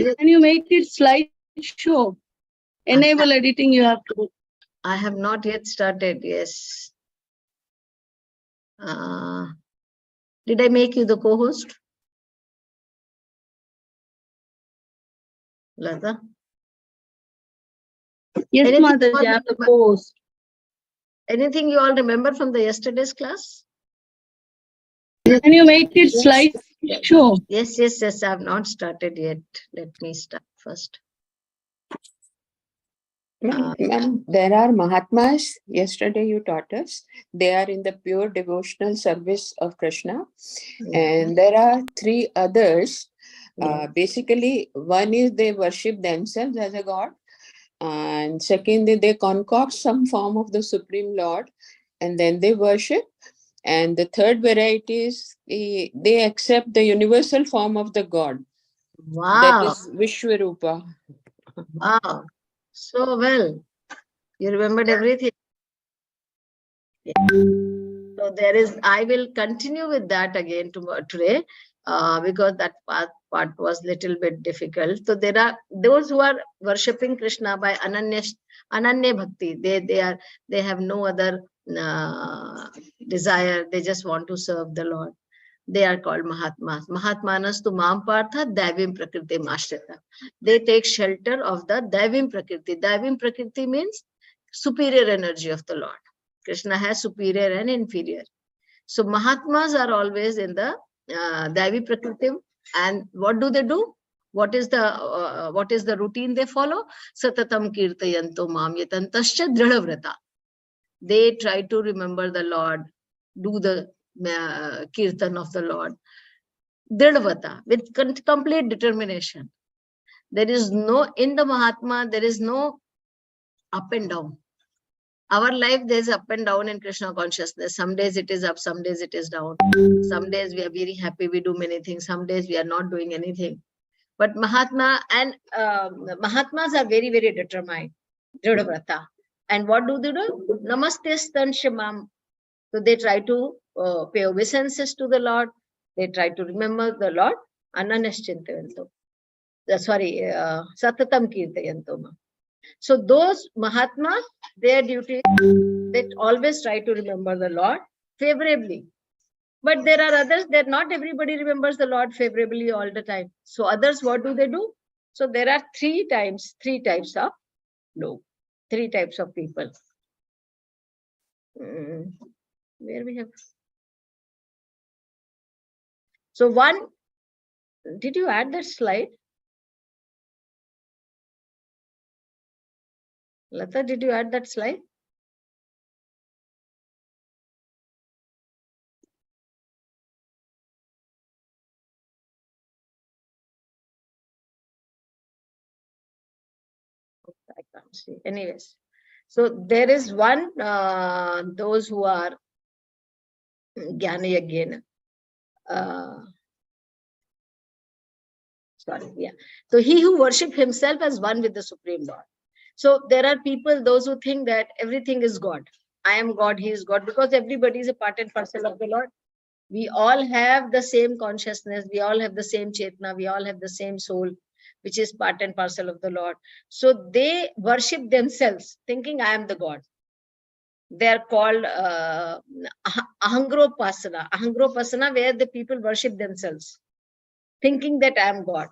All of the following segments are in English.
Can you make it slideshow? Enable editing you have to do. I have not yet started, yes. Did I make you the co-host? Lata? Yes, Anything Mataji, I have the co-host. Anything you all remember from the yesterday's class? Can you make it slideshow? Yes, yes, yes. I have not started yet. Let me start first. Ma'am, there are Mahatmas, yesterday you taught us. They are in the pure devotional service of Krishna. And there are three others. Basically, one is they worship themselves as a god. And secondly, they concoct some form of the Supreme Lord. And then they worship. And the third variety is they accept the universal form of the god. Wow. That is Vishwarupa. Wow. So well. You remembered everything. Yeah. So there is, I will continue with that again today, because that part was little bit difficult. So there are those who are worshipping Krishna by Ananya Bhakti. They have no other desire. They just want to serve the Lord. They are called Mahatmas. Mahatmanas tu mam partha daivim prakriti mashrita. They take shelter of the daivim prakriti. Daivim prakriti means superior energy of the Lord. Krishna has superior and inferior. So Mahatmas are always in the Daivi Prakriti. And what do they do? What is the routine they follow? Satatam kirtayanto mam yatantascha dridhavrata. They try to remember the Lord, do the kirtan of the Lord. Dridhavata, with complete determination. There is no, in the Mahatma, there is no up and down. Our life, there's up and down in Krishna consciousness. Some days it is up, some days it is down. Some days we are very happy, we do many things. Some days we are not doing anything. But Mahatma and Mahatmas are very, very determined. Dridhavrata. And what do they do? Namaste Stanshamam. So they try to pay obeisances to the Lord. They try to remember the Lord. Ananaschintayanto. Sorry, Satatam Kirtayanto. So those Mahatmas, their duty, they always try to remember the Lord favorably. But there are others that not everybody remembers the Lord favorably all the time. So others, what do they do? So there are three types of three types of people. Where we have. So one, did you add that slide? Lata, did you add that slide? I can't see. Anyways, so there is one, those who are Jnani again. Sorry, yeah. So he who worships himself as one with the Supreme Lord. So there are people, those who think that everything is God. I am God, he is God, because everybody is a part and parcel of the Lord. We all have the same consciousness. We all have the same Chetna. We all have the same soul, which is part and parcel of the Lord. So they worship themselves, thinking I am the God. They are called Ahangropasana. Ahangropasana, where the people worship themselves, thinking that I am God.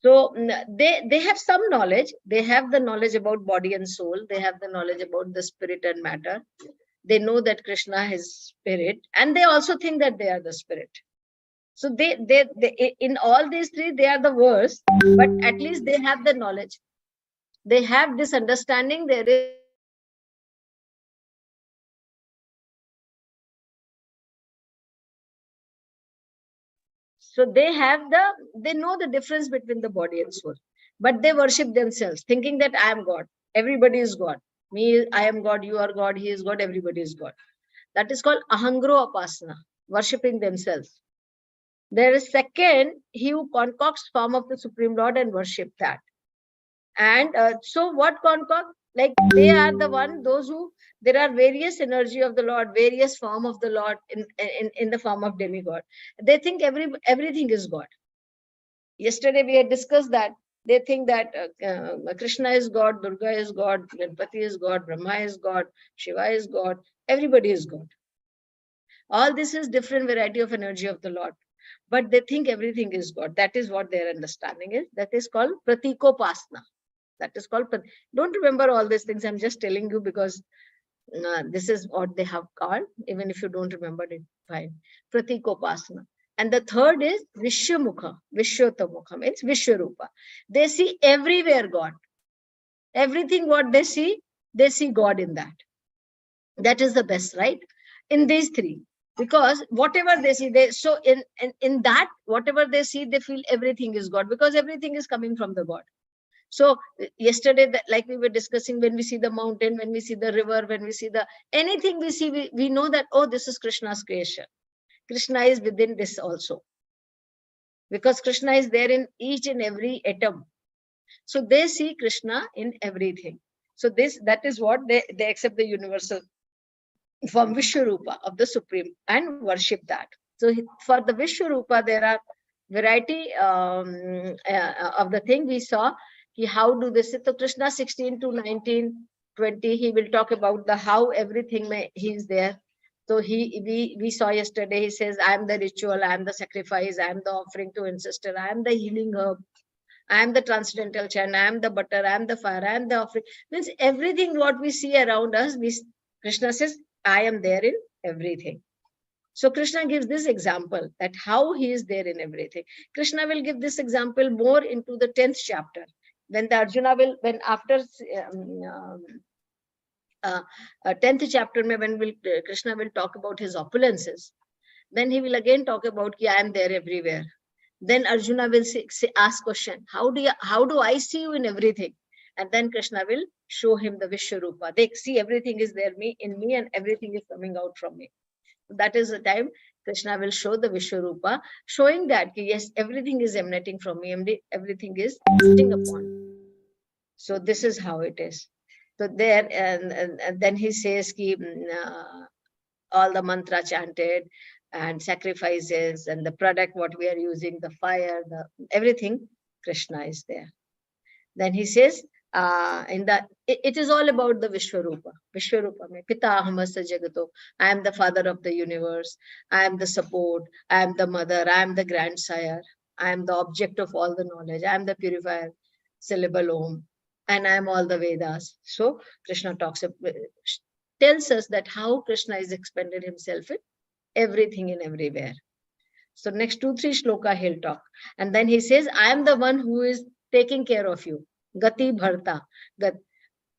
So they have some knowledge. They have the knowledge about body and soul. They have the knowledge about the spirit and matter. They know that Krishna is spirit, and they also think that they are the spirit. So they in all these three, they are the worst, but at least they have the knowledge. They have this understanding. There is so they know the difference between the body and soul, but they worship themselves, thinking that I am God. Everybody is God. Me, I am God. You are God. He is God. Everybody is God. That is called ahangro apasana, worshipping themselves. There is second, he who concocts form of the Supreme Lord and worship that. And so what concoct? Like they are the one, those who, there are various energy of the Lord, various form of the Lord in the form of demigod. They think everything is God. Yesterday we had discussed that they think that Krishna is God, Durga is God, Ganpati is God, Brahma is God, Shiva is God, everybody is God. All this is different variety of energy of the Lord. But they think everything is God. That is what their understanding is. That is called pratikopasna. That is called, don't remember all these things. I'm just telling you because this is what they have called. Even if you don't remember it, fine. Pratikopasna. And the third is Vishwamukha. Vishwatamukha means Vishwarupa. They see everywhere God. Everything what they see God in that. That is the best, right? In these three. Because whatever they see, so in that, whatever they see, they feel everything is God, because everything is coming from the God. So yesterday, like we were discussing, when we see the mountain, when we see the river, when we see the anything we see, we know that, oh, this is Krishna's creation. Krishna is within this also. Because Krishna is there in each and every atom. So they see Krishna in everything. So that is what they accept the universal from Vishwarupa of the Supreme and worship that. So for the Vishwarupa, there are variety of the thing we saw. How do this? So Krishna 16 to 19, 20, he will talk about the how everything he is there. So we saw yesterday, he says, I am the ritual, I am the sacrifice, I am the offering to ancestor, I am the healing herb, I am the transcendental chant, I am the butter, I am the fire, I am the offering. Means everything what we see around us, Krishna says, I am there in everything. So Krishna gives this example that how he is there in everything. Krishna will give this example more into the 10th chapter. When the Arjuna will, when after 10th chapter, when Krishna will talk about his opulences, then he will again talk about, I am there everywhere. Then Arjuna will ask question, how do I see you in everything? And then Krishna will show him the Vishwarupa. They see everything is there in me and everything is coming out from me. That is the time Krishna will show the Vishwarupa, showing that yes, everything is emanating from me, everything is resting upon. So this is how it is. So there, and then he says, all the mantra chanted and sacrifices and the product what we are using, the fire, everything, Krishna is there. Then he says, it is all about the Vishwarupa. Vishwarupa mein Pita Ahamasya Jagato. I am the father of the universe. I am the support. I am the mother. I am the grandsire. I am the object of all the knowledge. I am the purifier, syllable Om. And I am all the Vedas. So Krishna tells us that how Krishna is expended himself in everything and everywhere. So next 2-3 shloka he'll talk. And then he says, I am the one who is taking care of you. Gati Bharta.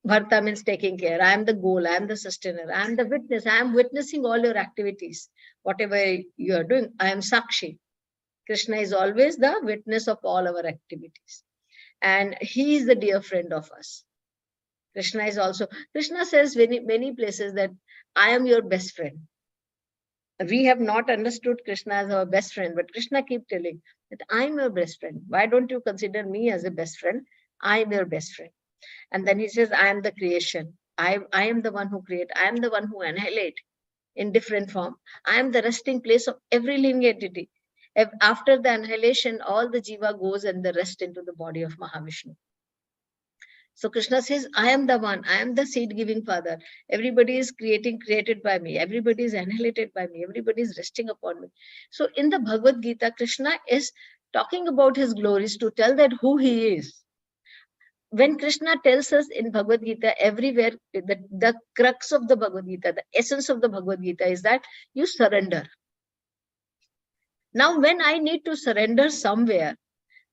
Bharta means taking care. I am the goal. I am the sustainer. I am the witness. I am witnessing all your activities. Whatever you are doing, I am Sakshi. Krishna is always the witness of all our activities. And he is the dear friend of us. Krishna says many places that I am your best friend. We have not understood Krishna as our best friend, but Krishna keeps telling that I am your best friend. Why don't you consider me as a best friend? I am your best friend. And then he says, I am the creation. I am the one who create. I am the one who annihilate in different form. I am the resting place of every living entity. After the annihilation, all the jiva goes and the rest into the body of Mahavishnu. So Krishna says, I am the one, I am the seed-giving father. Everybody is created by me. Everybody is annihilated by me. Everybody is resting upon me. So in the Bhagavad Gita, Krishna is talking about his glories to tell that who he is. When Krishna tells us in Bhagavad Gita, everywhere, the crux of the Bhagavad Gita, the essence of the Bhagavad Gita is that you surrender. Now, when I need to surrender somewhere,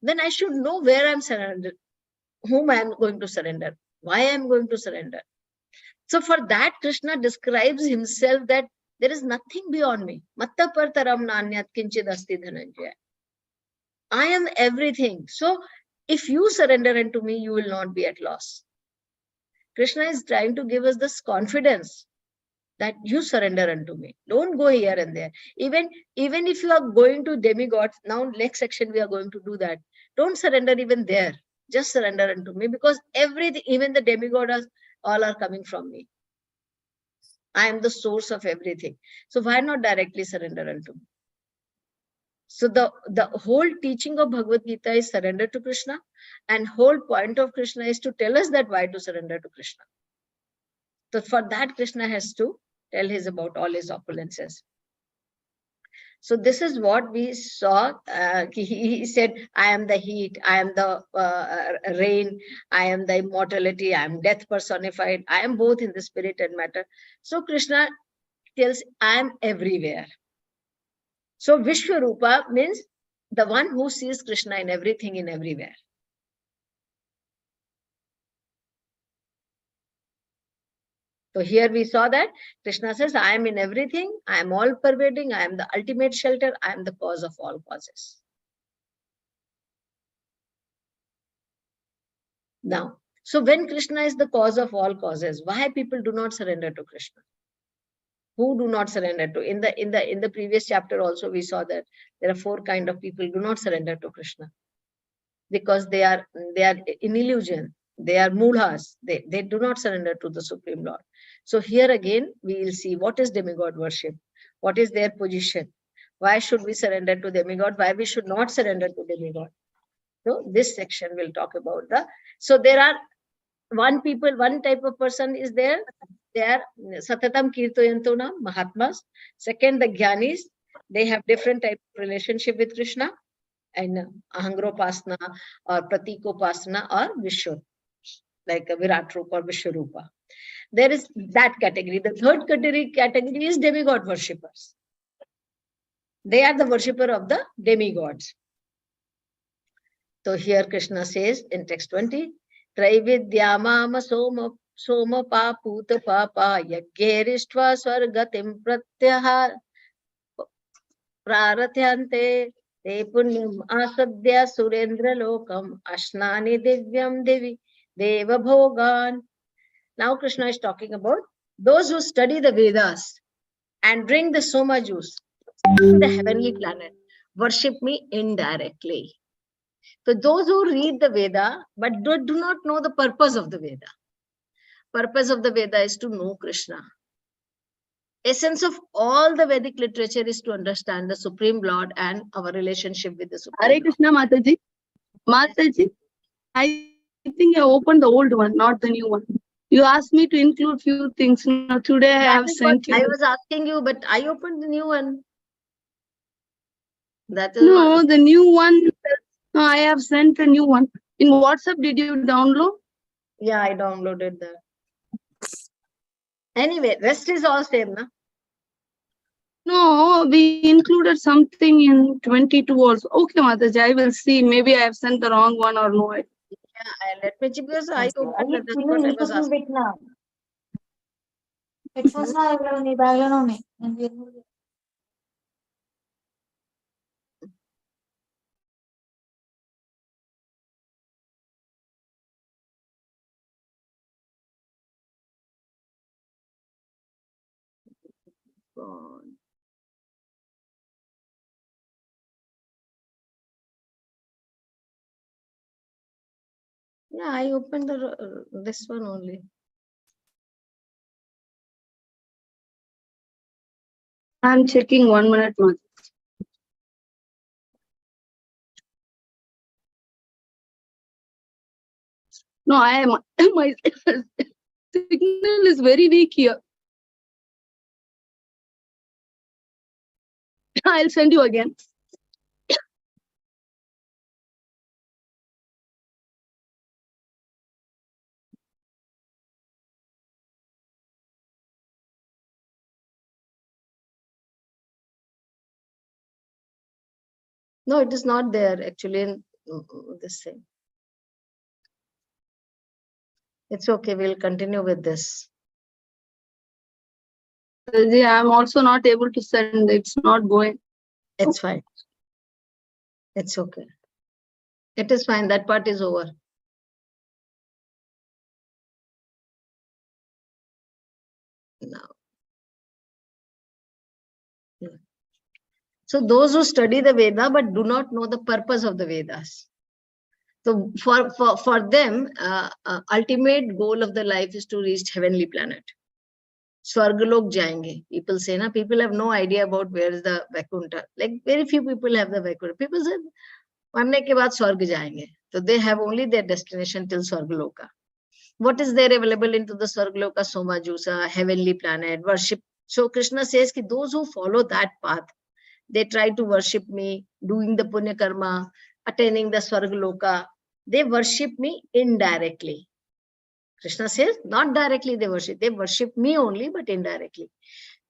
then I should know where I'm surrendered, whom I am going to surrender, why I am going to surrender. So for that, Krishna describes himself that there is nothing beyond me. Matta partaram nanyat kinchid asti dhananjaya. I am everything. So if you surrender unto me, you will not be at loss. Krishna is trying to give us this confidence that you surrender unto me. Don't go here and there. Even if you are going to demigods, now next section we are going to do that. Don't surrender even there. Just surrender unto me, because everything, even the demigods, all are coming from me. I am the source of everything. So why not directly surrender unto me? So the whole teaching of Bhagavad Gita is surrender to Krishna, and whole point of Krishna is to tell us that why to surrender to Krishna. So for that, Krishna has to tell his about all his opulences. So this is what we saw. He said, I am the heat, I am the rain, I am the immortality, I am death personified, I am both in the spirit and matter. So Krishna tells, I am everywhere. So Vishwarupa means the one who sees Krishna in everything, in everywhere. So here we saw that Krishna says, I am in everything, I am all pervading, I am the ultimate shelter, I am the cause of all causes. Now, so when Krishna is the cause of all causes, why people do not surrender to Krishna? Who do not surrender to? In the previous chapter also we saw that there are 4 kinds of people who do not surrender to Krishna. Because they are in illusion, they are mulhas, they do not surrender to the Supreme Lord. So here again we will see what is demigod worship, what is their position, why should we surrender to demigod, why we should not surrender to demigod. So this section will talk about so there are one type of person is there, they are Satatam Kirtoyantona, Mahatmas. Second, the Jnanis, they have different type of relationship with Krishna, and Ahangropasana or Pratikopasana or Vishwa, like a Virat Rupa or Vishwarupa. There is that category. The third category is demigod worshippers. They are the worshipper of the demigods. So here Krishna says in text 20, Traividyamama soma paputa papa yagerištva swargatim pratyahar praratyante te punyam asadya surendra lokam ashnani divyam devi deva bhogan. Now Krishna is talking about those who study the Vedas and drink the soma juice to the heavenly planet, worship me indirectly. So those who read the Veda but do not know the purpose of the Veda. Purpose of the Veda is to know Krishna. Essence of all the Vedic literature is to understand the Supreme Lord and our relationship with the Supreme Hare Lord. Krishna Mataji. Mataji, I think I opened the old one, not the new one. You asked me to include few things. Now today I That have is what sent you. I was asking you, but I opened the new one. That is No, what. the new one. No, I have sent a new one. In WhatsApp, did you download? Yeah, I downloaded that. Anyway, rest is all same, na? No, we included something in 22 also. Okay, Mataji, I will see. Maybe I have sent the wrong one or no. Yeah, let me check because I opened that. That's what I was asking. God. Yeah, I opened this one only. I'm checking 1 minute, Mataji. No, I am. My signal is very weak here. I'll send you again. No, it is not there actually in this thing. It's okay. We'll continue with this. Mataji, I'm also not able to send. It's not going. It's fine. It's okay. It is fine. That part is over. Now. Yeah. So those who study the Veda but do not know the purpose of the Vedas. So for them, ultimate goal of the life is to reach heavenly planet. Swargalok jayenge. People say, na, people have no idea about where is the Vaikuntha. Like very few people have the Vaikuntha. People say, marne ke baad Swarg jayenge. So they have only their destination till Swargaloka. What is there available into the Swargaloka? Soma Jusa, heavenly planet, worship. So Krishna says that those who follow that path, they try to worship me, doing the punya karma, attaining the Swargaloka, they worship me indirectly. Krishna says, not directly they worship me only, but indirectly.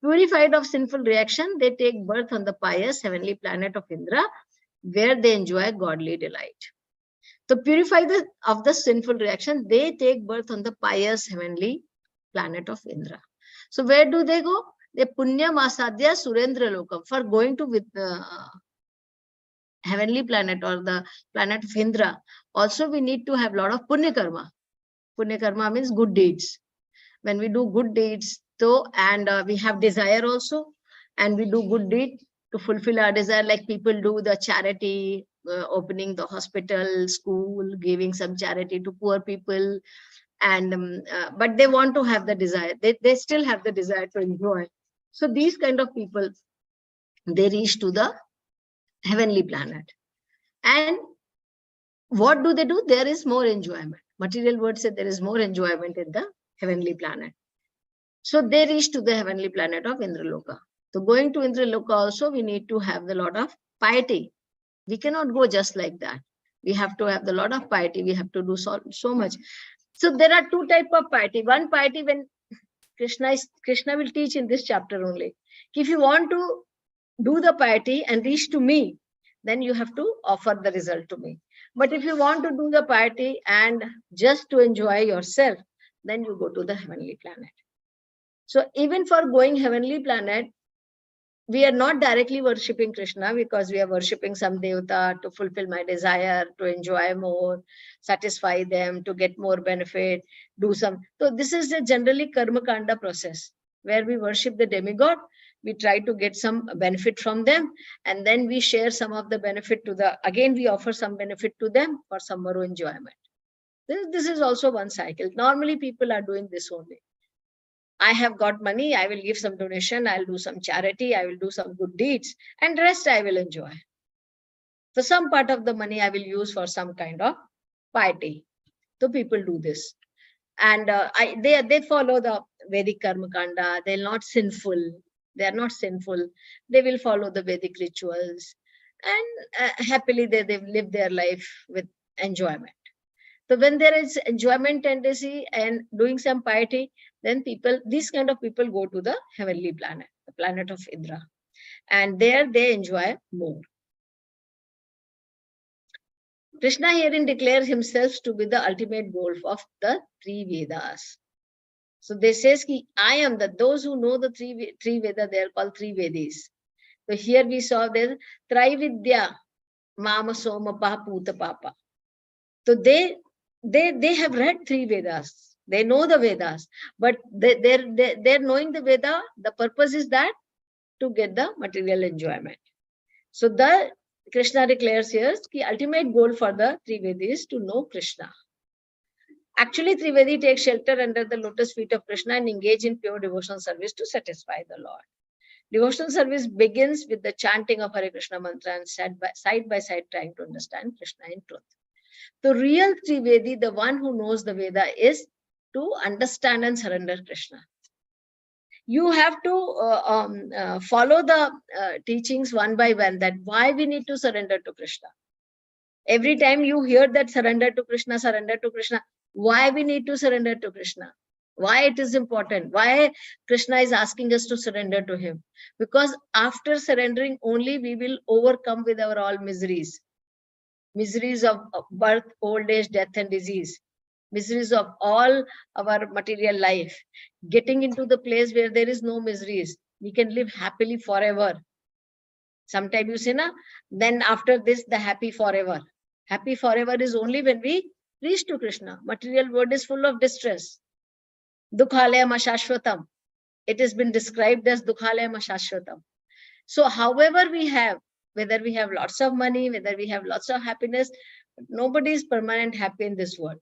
Purified of sinful reaction, they take birth on the pious heavenly planet of Indra, where they enjoy godly delight. To purify of the sinful reaction, they take birth on the pious heavenly planet of Indra. So where do they go? They punya masadhya surendra lokam. For going to with heavenly planet or the planet of Indra, also we need to have a lot of punya karma. Punya karma means good deeds. When we do good deeds, and we have desire also, and we do good deed to fulfill our desire, like people do the charity, opening the hospital, school, giving some charity to poor people, and but they want to have the desire. They still have the desire to enjoy. So these kind of people, they reach to the heavenly planet. And what do? There is more enjoyment. Material world said there is more enjoyment in the heavenly planet. So they reach to the heavenly planet of Indraloka. So going to Indraloka also, we need to have a lot of piety. We cannot go just like that. We have to have a lot of piety. We have to do so much. So there are two types of piety. One piety when Krishna will teach in this chapter only. If you want to do the piety and reach to me, then you have to offer the result to me. But if you want to do the piety and just to enjoy yourself, then you go to the heavenly planet. So even for going heavenly planet, we are not directly worshipping Krishna because we are worshipping some devata to fulfill my desire, to enjoy more, satisfy them, to get more benefit, do some. So this is a generally karma kanda process where we worship the demigod. We try to get some benefit from them, and then we share some of the benefit to again we offer some benefit to them for some more enjoyment. This is also one cycle. Normally people are doing this only. I have got money, I will give some donation, I'll do some charity, I will do some good deeds, and rest I will enjoy. So some part of the money I will use for some kind of piety. So people do this. And they follow the Vedic Karma Kanda. They're not sinful. They are not sinful. They will follow the Vedic rituals. And happily they live their life with enjoyment. So when there is enjoyment tendency and doing some piety, then these kind of people go to the heavenly planet, the planet of Indra. And there they enjoy more. Krishna herein declares himself to be the ultimate goal of the three Vedas. So they says ki I am those who know the three Vedas, they are called three Vedis. So here we saw there Trividya, Mama Soma Puta Papa. So they have read three Vedas. They know the Vedas, but they're knowing the Veda. The purpose is that to get the material enjoyment. So the Krishna declares here the ultimate goal for the Trivedi is to know Krishna. Actually, Trivedi takes shelter under the lotus feet of Krishna and engage in pure devotional service to satisfy the Lord. Devotional service begins with the chanting of Hare Krishna mantra and side by side trying to understand Krishna in truth. The real Trivedi, the one who knows the Veda, is to understand and surrender Krishna. You have to follow the teachings one by one, that why we need to surrender to Krishna. Every time you hear that surrender to Krishna, why we need to surrender to Krishna? Why it is important? Why Krishna is asking us to surrender to him? Because after surrendering only we will overcome with our all miseries. Miseries of birth, old age, death and disease. Miseries of all our material life. Getting into the place where there is no miseries. We can live happily forever. Sometimes you say, na, then after this, the happy forever. Happy forever is only when we reach to Krishna. Material world is full of distress. Dukhalayam ashashvatam. It has been described as Dukhalayam ashashvatam. So however we have, whether we have lots of money, whether we have lots of happiness, nobody is permanent happy in this world.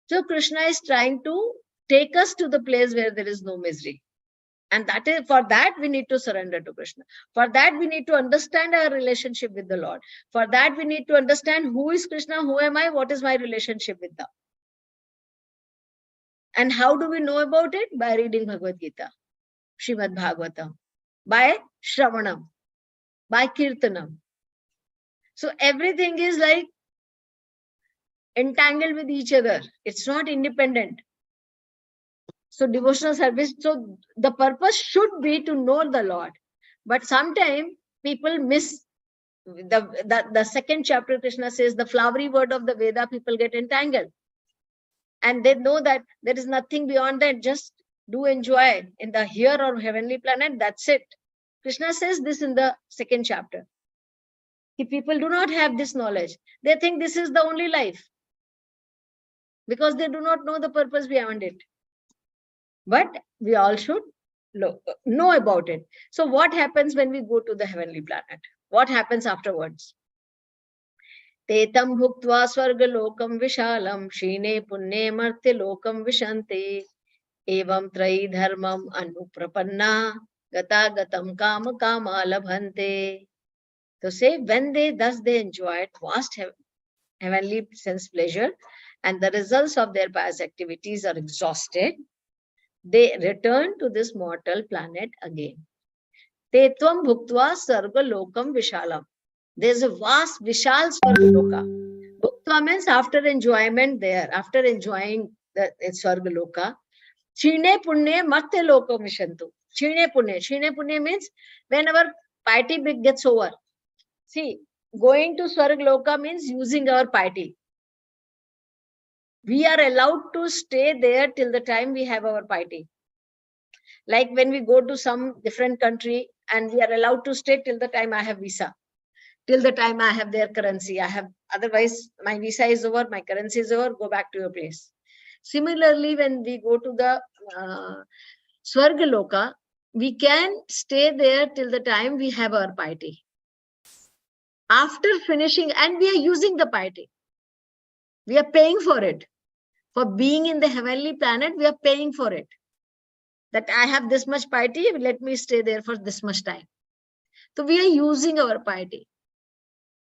So Krishna is trying to take us to the place where there is no misery. And that is, for that we need to surrender to Krishna. For that we need to understand our relationship with the Lord. For that we need to understand who is Krishna, who am I, what is my relationship with them. And how do we know about it? By reading Bhagavad Gita, Srimad Bhagavatam, by Shravanam, by Kirtanam. So everything is like entangled with each other. It's not independent. So devotional service, so the purpose should be to know the Lord. But sometimes people miss the second chapter. Krishna says the flowery word of the Veda, people get entangled. And they know that there is nothing beyond that. Just do enjoy in the here or heavenly planet. That's it. Krishna says this in the second chapter. If people do not have this knowledge, they think this is the only life, because they do not know the purpose beyond it. But we all should know about it. So what happens when we go to the heavenly planet? What happens afterwards? Tetam bhuktva swargalokam vishalam shine punne martya lokam vishante evam trai dharmam anuprapanna gata gatam kama kama labhante. So say, when they enjoyed vast heavenly sense pleasure and the results of their pious activities are exhausted, they return to this mortal planet again. Tetvam bhuktva sarga lokam vishalam. There's a vast vishal sarga loka. Bhuktva means after enjoyment there, after enjoying the sarga loka. Chine punne martya lokam vishantu. Chine punne means when our piety gets over. See, going to Swarg Loka means using our piety. We are allowed to stay there till the time we have our piety. Like when we go to some different country and we are allowed to stay till the time I have visa, till the time I have their currency. Otherwise my visa is over, my currency is over, go back to your place. Similarly, when we go to the Swarga Loka, we can stay there till the time we have our piety. After finishing, and we are using the piety, we are paying for it. For being in the heavenly planet, we are paying for it. That I have this much piety, let me stay there for this much time. So we are using our piety.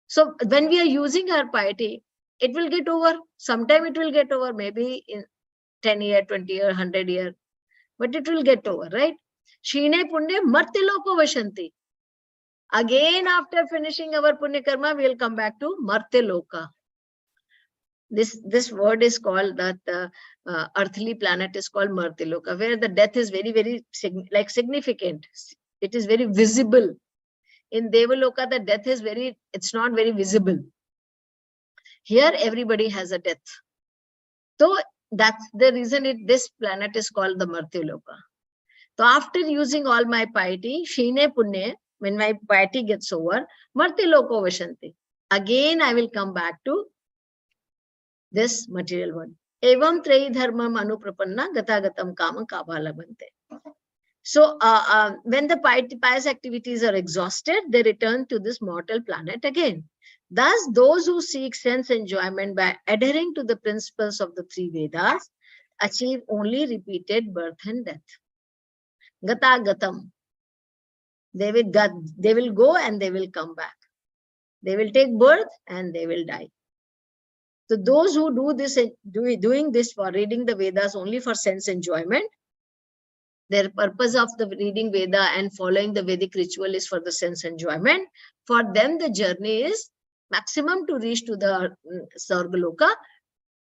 So when we are using our piety, it will get over. Sometime it will get over, maybe in 10 year, 20 year, 100 year, but it will get over, right? Shine punne martya loko vashanti. Again, after finishing our punya karma, we will come back to martya loka. This word is called, that earthly planet is called martya loka, where the death is very, very significant. It is very visible. In Devaloka, the death is it's not very visible. Here, everybody has a death. So that's the reason this planet is called the martya loka. So after using all my piety, shine punne, when my piety gets over, martya loko vashanti. Again, I will come back to this material world. Evam trei dharmam anuprapanna gatagatam kama kabhalabhante. So when the pious activities are exhausted, they return to this mortal planet again. Thus, those who seek sense enjoyment by adhering to the principles of the three Vedas achieve only repeated birth and death. Gata gatam. They will go and they will come back. They will take birth and they will die. So those who do this, doing this for reading the Vedas only for sense enjoyment, their purpose of the reading Veda and following the Vedic ritual is for the sense enjoyment. For them, the journey is maximum to reach to the Sargaloka.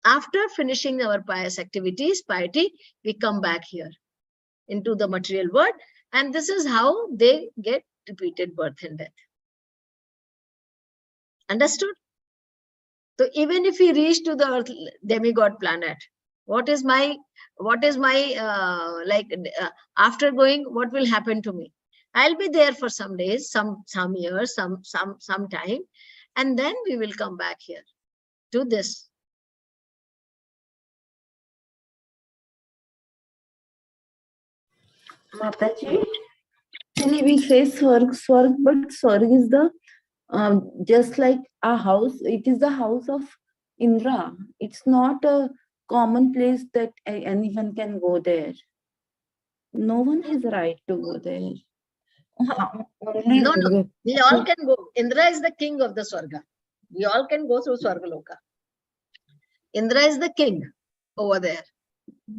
After finishing our pious activities, piety, we come back here into the material world. And this is how they get repeated birth and death. Understood? So even if we reach to the Earth demigod planet, what is my after going, what will happen to me? I'll be there for some days, some years, some time, and then we will come back here to this. Mataji, actually we say Swarg, but Swarg is the just like a house. It is the house of Indra. It's not a common place that anyone can go there. No one has right to go there. Only No, no. We all can go. Indra is the king of the Swarga. We all can go through Swargaloka. Indra is the king over there.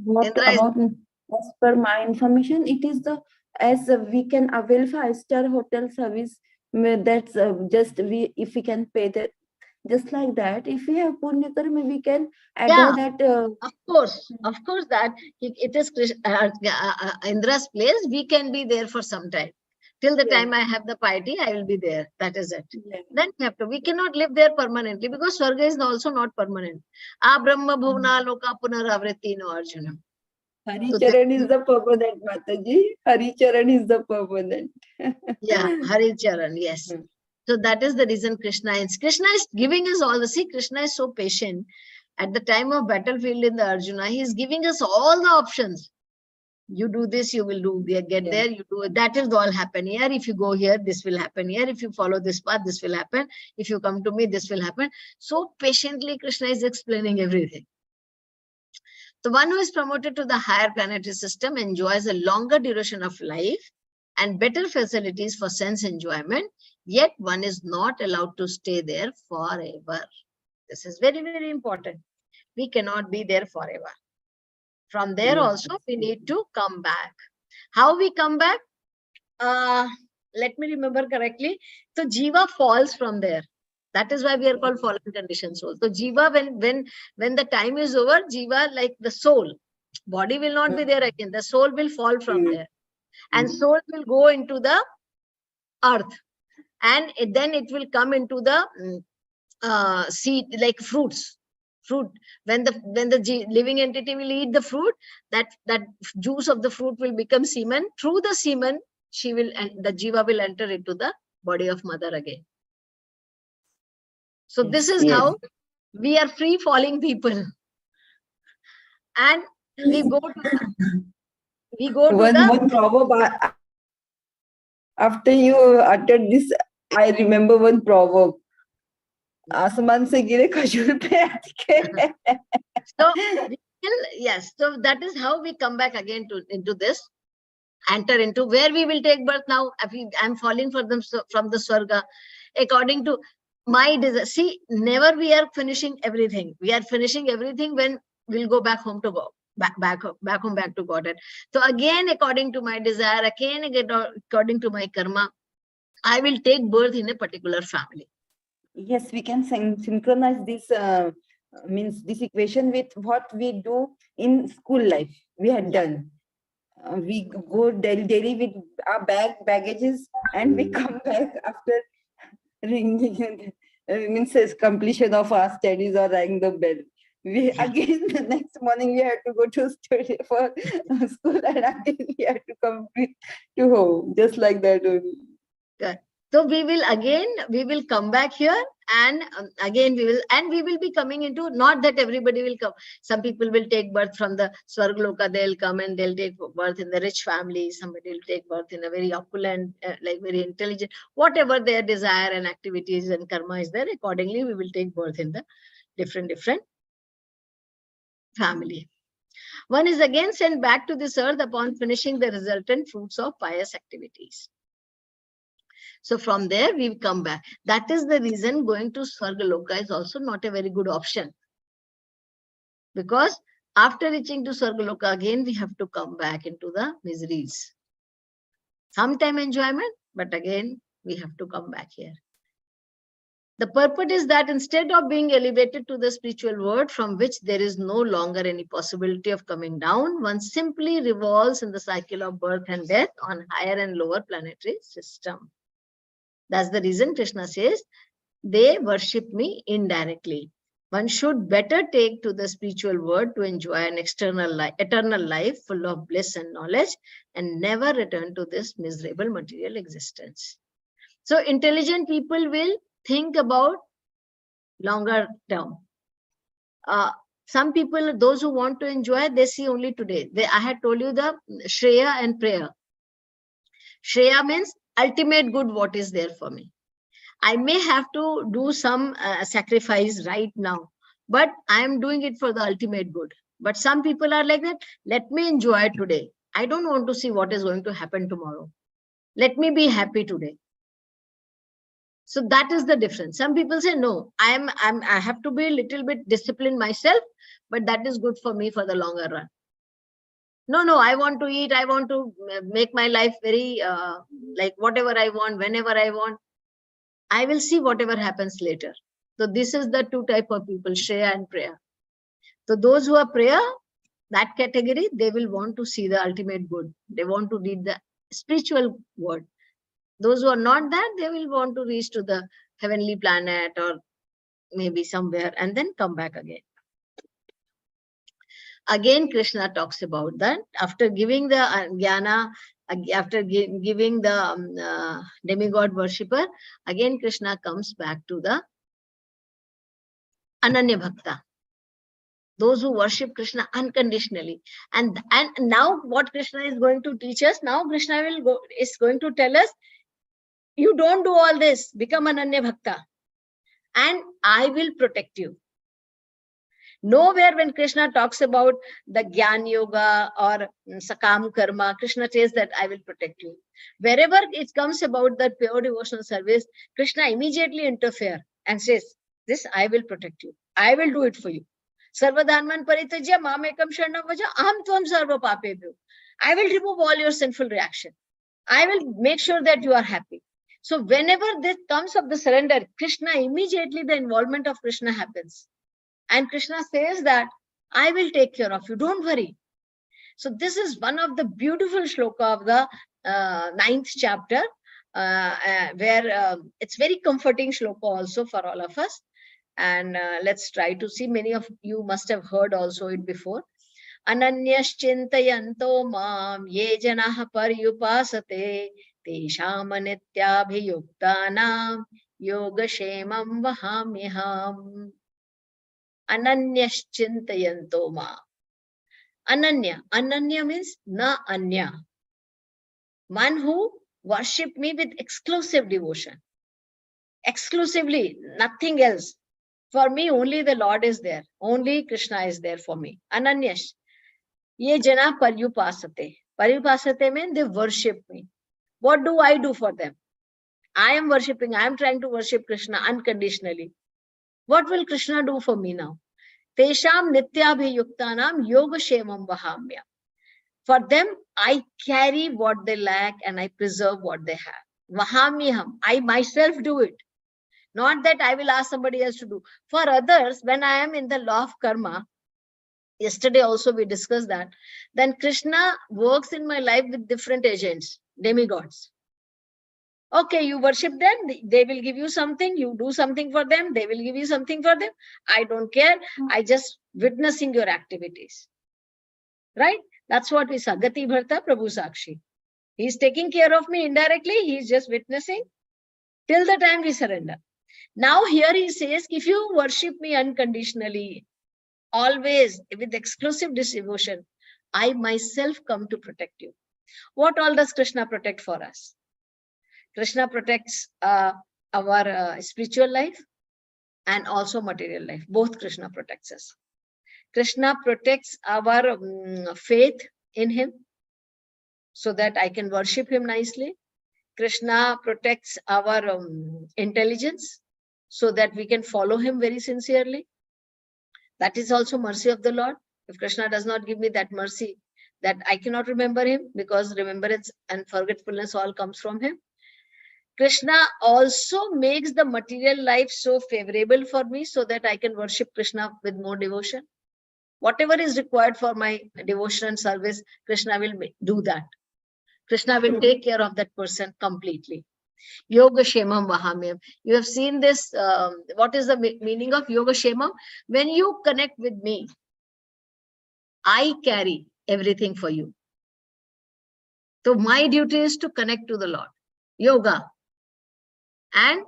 What Indra is, about, as per my information, it is the, as we can avail 5-star hotel service, that's just we, if we can pay that, just like that, if we have punya karma, we can yeah, adhere that. of course that it is Indra's place. We can be there for some time. Till the Yeah. time I have the piety, I will be there. That is it. Yeah. Then we have to. We cannot live there permanently because Swarga is also not permanent. A Brahma Bhuvna Loka Punaravritti no Arjuna. Haricharan is the permanent, Mataji. Haricharan is the permanent. Yeah, Haricharan, yes. So that is the reason Krishna is giving us all the, see, Krishna is so patient. At the time of battlefield in the Arjuna, he is giving us all the options. You do this, you will do, get there, you do it. That is all happen here. If you go here, this will happen here. If you follow this path, this will happen. If you come to me, this will happen. So patiently, Krishna is explaining everything. The one who is promoted to the higher planetary system enjoys a longer duration of life and better facilities for sense enjoyment, yet one is not allowed to stay there forever. This is very, very important. We cannot be there forever. From there also, we need to come back. How we come back? Let me remember correctly. So Jiva falls from there. That is why we are called fallen conditioned souls. So Jiva, when the time is over, Jiva, like the soul, body will not be there again. The soul will fall from there. And soul will go into the earth. And then it will come into the seed, like fruits. Fruit. When the living entity will eat the fruit, that juice of the fruit will become semen. Through the semen, the Jiva will enter into the body of mother again. So this is how we are free falling people. And we go to one proverb. After you uttered this, I remember one proverb. आसमान से गिरे खजूर पे अटके. So yes, so that is how we come back again into this, enter into where we will take birth now. I'm falling for them from the Swarga according to my desire. See, never we are finishing everything. We are finishing everything when we'll go back home to God, back home, back to Godhead. So again, according to my desire, again according to my karma, I will take birth in a particular family. Yes, we can synchronize this, means this equation with what we do in school life. We had done. We go daily with our baggages, and we come back after means completion of our studies or ring the bell. We again the next morning we have to go to study for school, and again we have to come to home, just like that only. Good. So we will come back here, and again we will be coming into, not that everybody will come. Some people will take birth from the Swargaloka, they'll come and they'll take birth in the rich family. Somebody will take birth in a very opulent, like very intelligent, whatever their desire and activities and karma is there. Accordingly, we will take birth in the different family. One is again sent back to this earth upon finishing the resultant fruits of pious activities. So from there, we come back. That is the reason going to Swargaloka is also not a very good option. Because after reaching to Swargaloka, again, we have to come back into the miseries. Sometime enjoyment, but again, we have to come back here. The purport is that instead of being elevated to the spiritual world from which there is no longer any possibility of coming down, one simply revolves in the cycle of birth and death on higher and lower planetary system. That's the reason Krishna says, they worship me indirectly. One should better take to the spiritual world to enjoy an eternal life full of bliss and knowledge, and never return to this miserable material existence. So intelligent people will think about longer term. Some people, those who want to enjoy, they see only today. I had told you the Shreya and prayer. Shreya means ultimate good, what is there for me. I may have to do some sacrifice right now, but I am doing it for the ultimate good. But some people are like that, let me enjoy today. I don't want to see what is going to happen tomorrow. Let me be happy today. So that is the difference. Some people say, no, I have to be a little bit disciplined myself, but that is good for me for the longer run. No, I want to eat. I want to make my life very, like whatever I want, whenever I want. I will see whatever happens later. So this is the two type of people, Shreya and Prayer. So those who are prayer, that category, they will want to see the ultimate good. They want to read the spiritual word. Those who are not that, they will want to reach to the heavenly planet or maybe somewhere and then come back again. Again, Krishna talks about that. After giving the jnana, after giving the demigod worshipper, again Krishna comes back to the Ananya Bhakta. Those who worship Krishna unconditionally. And now what Krishna is going to teach us, now Krishna is going to tell us, you don't do all this, become Ananya Bhakta, and I will protect you. Nowhere when Krishna talks about the Gyan Yoga or Sakam Karma, Krishna says that I will protect you. Wherever it comes about the pure devotional service, Krishna immediately interferes and says, this I will protect you. I will do it for you. Sarvadharman paritajya mamekam sharanam vaja aham tvam sarva papebhyo. I will remove all your sinful reaction. I will make sure that you are happy. So whenever this comes of the surrender, Krishna, immediately the involvement of Krishna happens. And Krishna says that I will take care of you, don't worry. So this is one of the beautiful shloka of the 9th chapter, where it's very comforting shloka also for all of us. And let's try to see, many of you must have heard also it before. Ananyaschintayanto mam ye janah paryupasate tesham anityabhiyuktanam yogashemam vahamyaham. Ananyaschintayanto ma. Ananya. Ananya means na anya. One who worship me with exclusive devotion. Exclusively, nothing else. For me, only the Lord is there. Only Krishna is there for me. Ananyash. Ye jana paryupasate. Paryupasate means they worship me. What do I do for them? I am worshipping. I am trying to worship Krishna unconditionally. What will Krishna do for me now? Tesham nityabhiyuktanam yoga shemam vahamya. For them, I carry what they lack and I preserve what they have. Vahamyaham. I myself do it. Not that I will ask somebody else to do. For others, when I am in the law of karma, yesterday also we discussed that, then Krishna works in my life with different agents, demigods. Okay, you worship them, they will give you something, you do something for them, they will give you something for them. I don't care, I just witnessing your activities. Right? That's what we saw. Gati Bharta Prabhu Sakshi. He's taking care of me indirectly, he's just witnessing till the time we surrender. Now here he says, if you worship me unconditionally, always with exclusive devotion, I myself come to protect you. What all does Krishna protect for us? Krishna protects our spiritual life and also material life. Both Krishna protects us. Krishna protects our faith in him so that I can worship him nicely. Krishna protects our intelligence so that we can follow him very sincerely. That is also mercy of the Lord. If Krishna does not give me that mercy, that I cannot remember him, because remembrance and forgetfulness all comes from him. Krishna also makes the material life so favorable for me so that I can worship Krishna with more devotion. Whatever is required for my devotion and service, Krishna will do that. Krishna will take care of that person completely. Yoga Shemam Vahamyam. You have seen this. What is the meaning of Yoga Shemam? When you connect with me, I carry everything for you. So my duty is to connect to the Lord. Yoga. And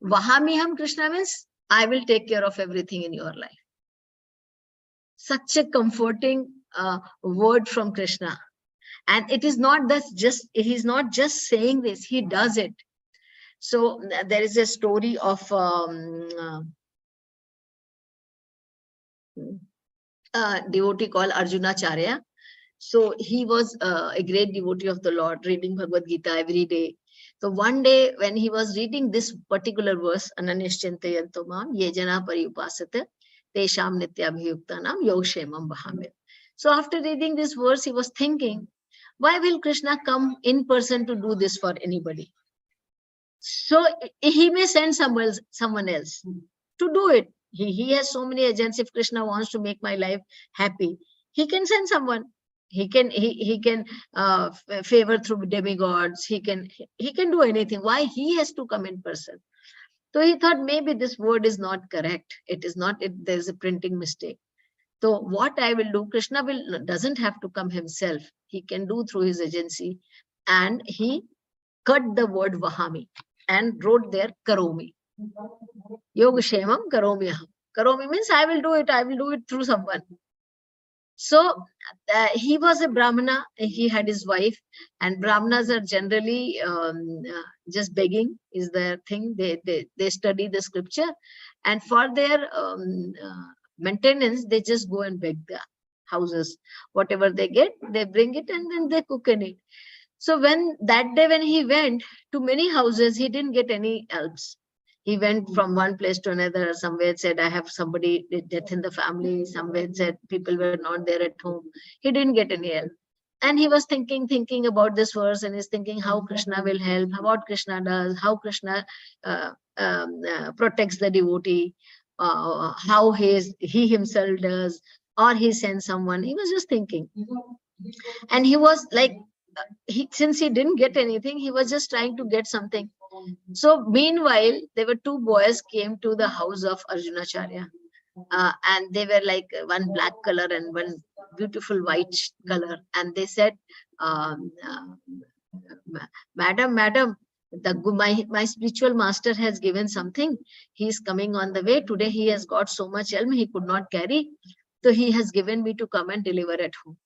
Vahamyam Krishna means I will take care of everything in your life. Such a comforting word from Krishna. And it is not that just, he is not just saying this, he does it. So there is a story of a devotee called Arjunacharya. So he was a great devotee of the Lord, reading Bhagavad Gita every day. So one day when he was reading this particular verse, Ananishchintayanto mam ye jana pariyupasate tesham nityabhiyuktanam yogshemam vahamit. So after reading this verse, he was thinking, why will Krishna come in person to do this for anybody? So he may send someone else to do it. He has so many agents. If Krishna wants to make my life happy, he can send someone. He can favor through demigods. He can do anything. Why he has to come in person? So he thought maybe this word is not correct. It is not. There's a printing mistake. So what I will do, Krishna doesn't have to come himself. He can do through his agency, and he cut the word Vahami and wrote there Karomi. Yogashemam Karomi aham. Karomi means I will do it through someone. So he was a Brahmana, he had his wife, and Brahmanas are generally just begging is their thing. They study the scripture, and for their maintenance, they just go and beg the houses. Whatever they get, they bring it and then they cook in it. So when that day when he went to many houses, he didn't get any helps. He went from one place to another. Somewhere said, I have somebody with death in the family. Somewhere said people were not there at home. He didn't get any help. And he was thinking about this verse, and he's thinking how Krishna will help, what Krishna does, how Krishna protects the devotee, how he himself does, or he sends someone. He was just thinking. And he was like, since he didn't get anything, he was just trying to get something. So meanwhile, there were two boys came to the house of Arjunacharya, and they were like one black color and one beautiful white color. And they said, madam, my spiritual master has given something. He is coming on the way. Today he has got so much helm he could not carry. So he has given me to come and deliver at home.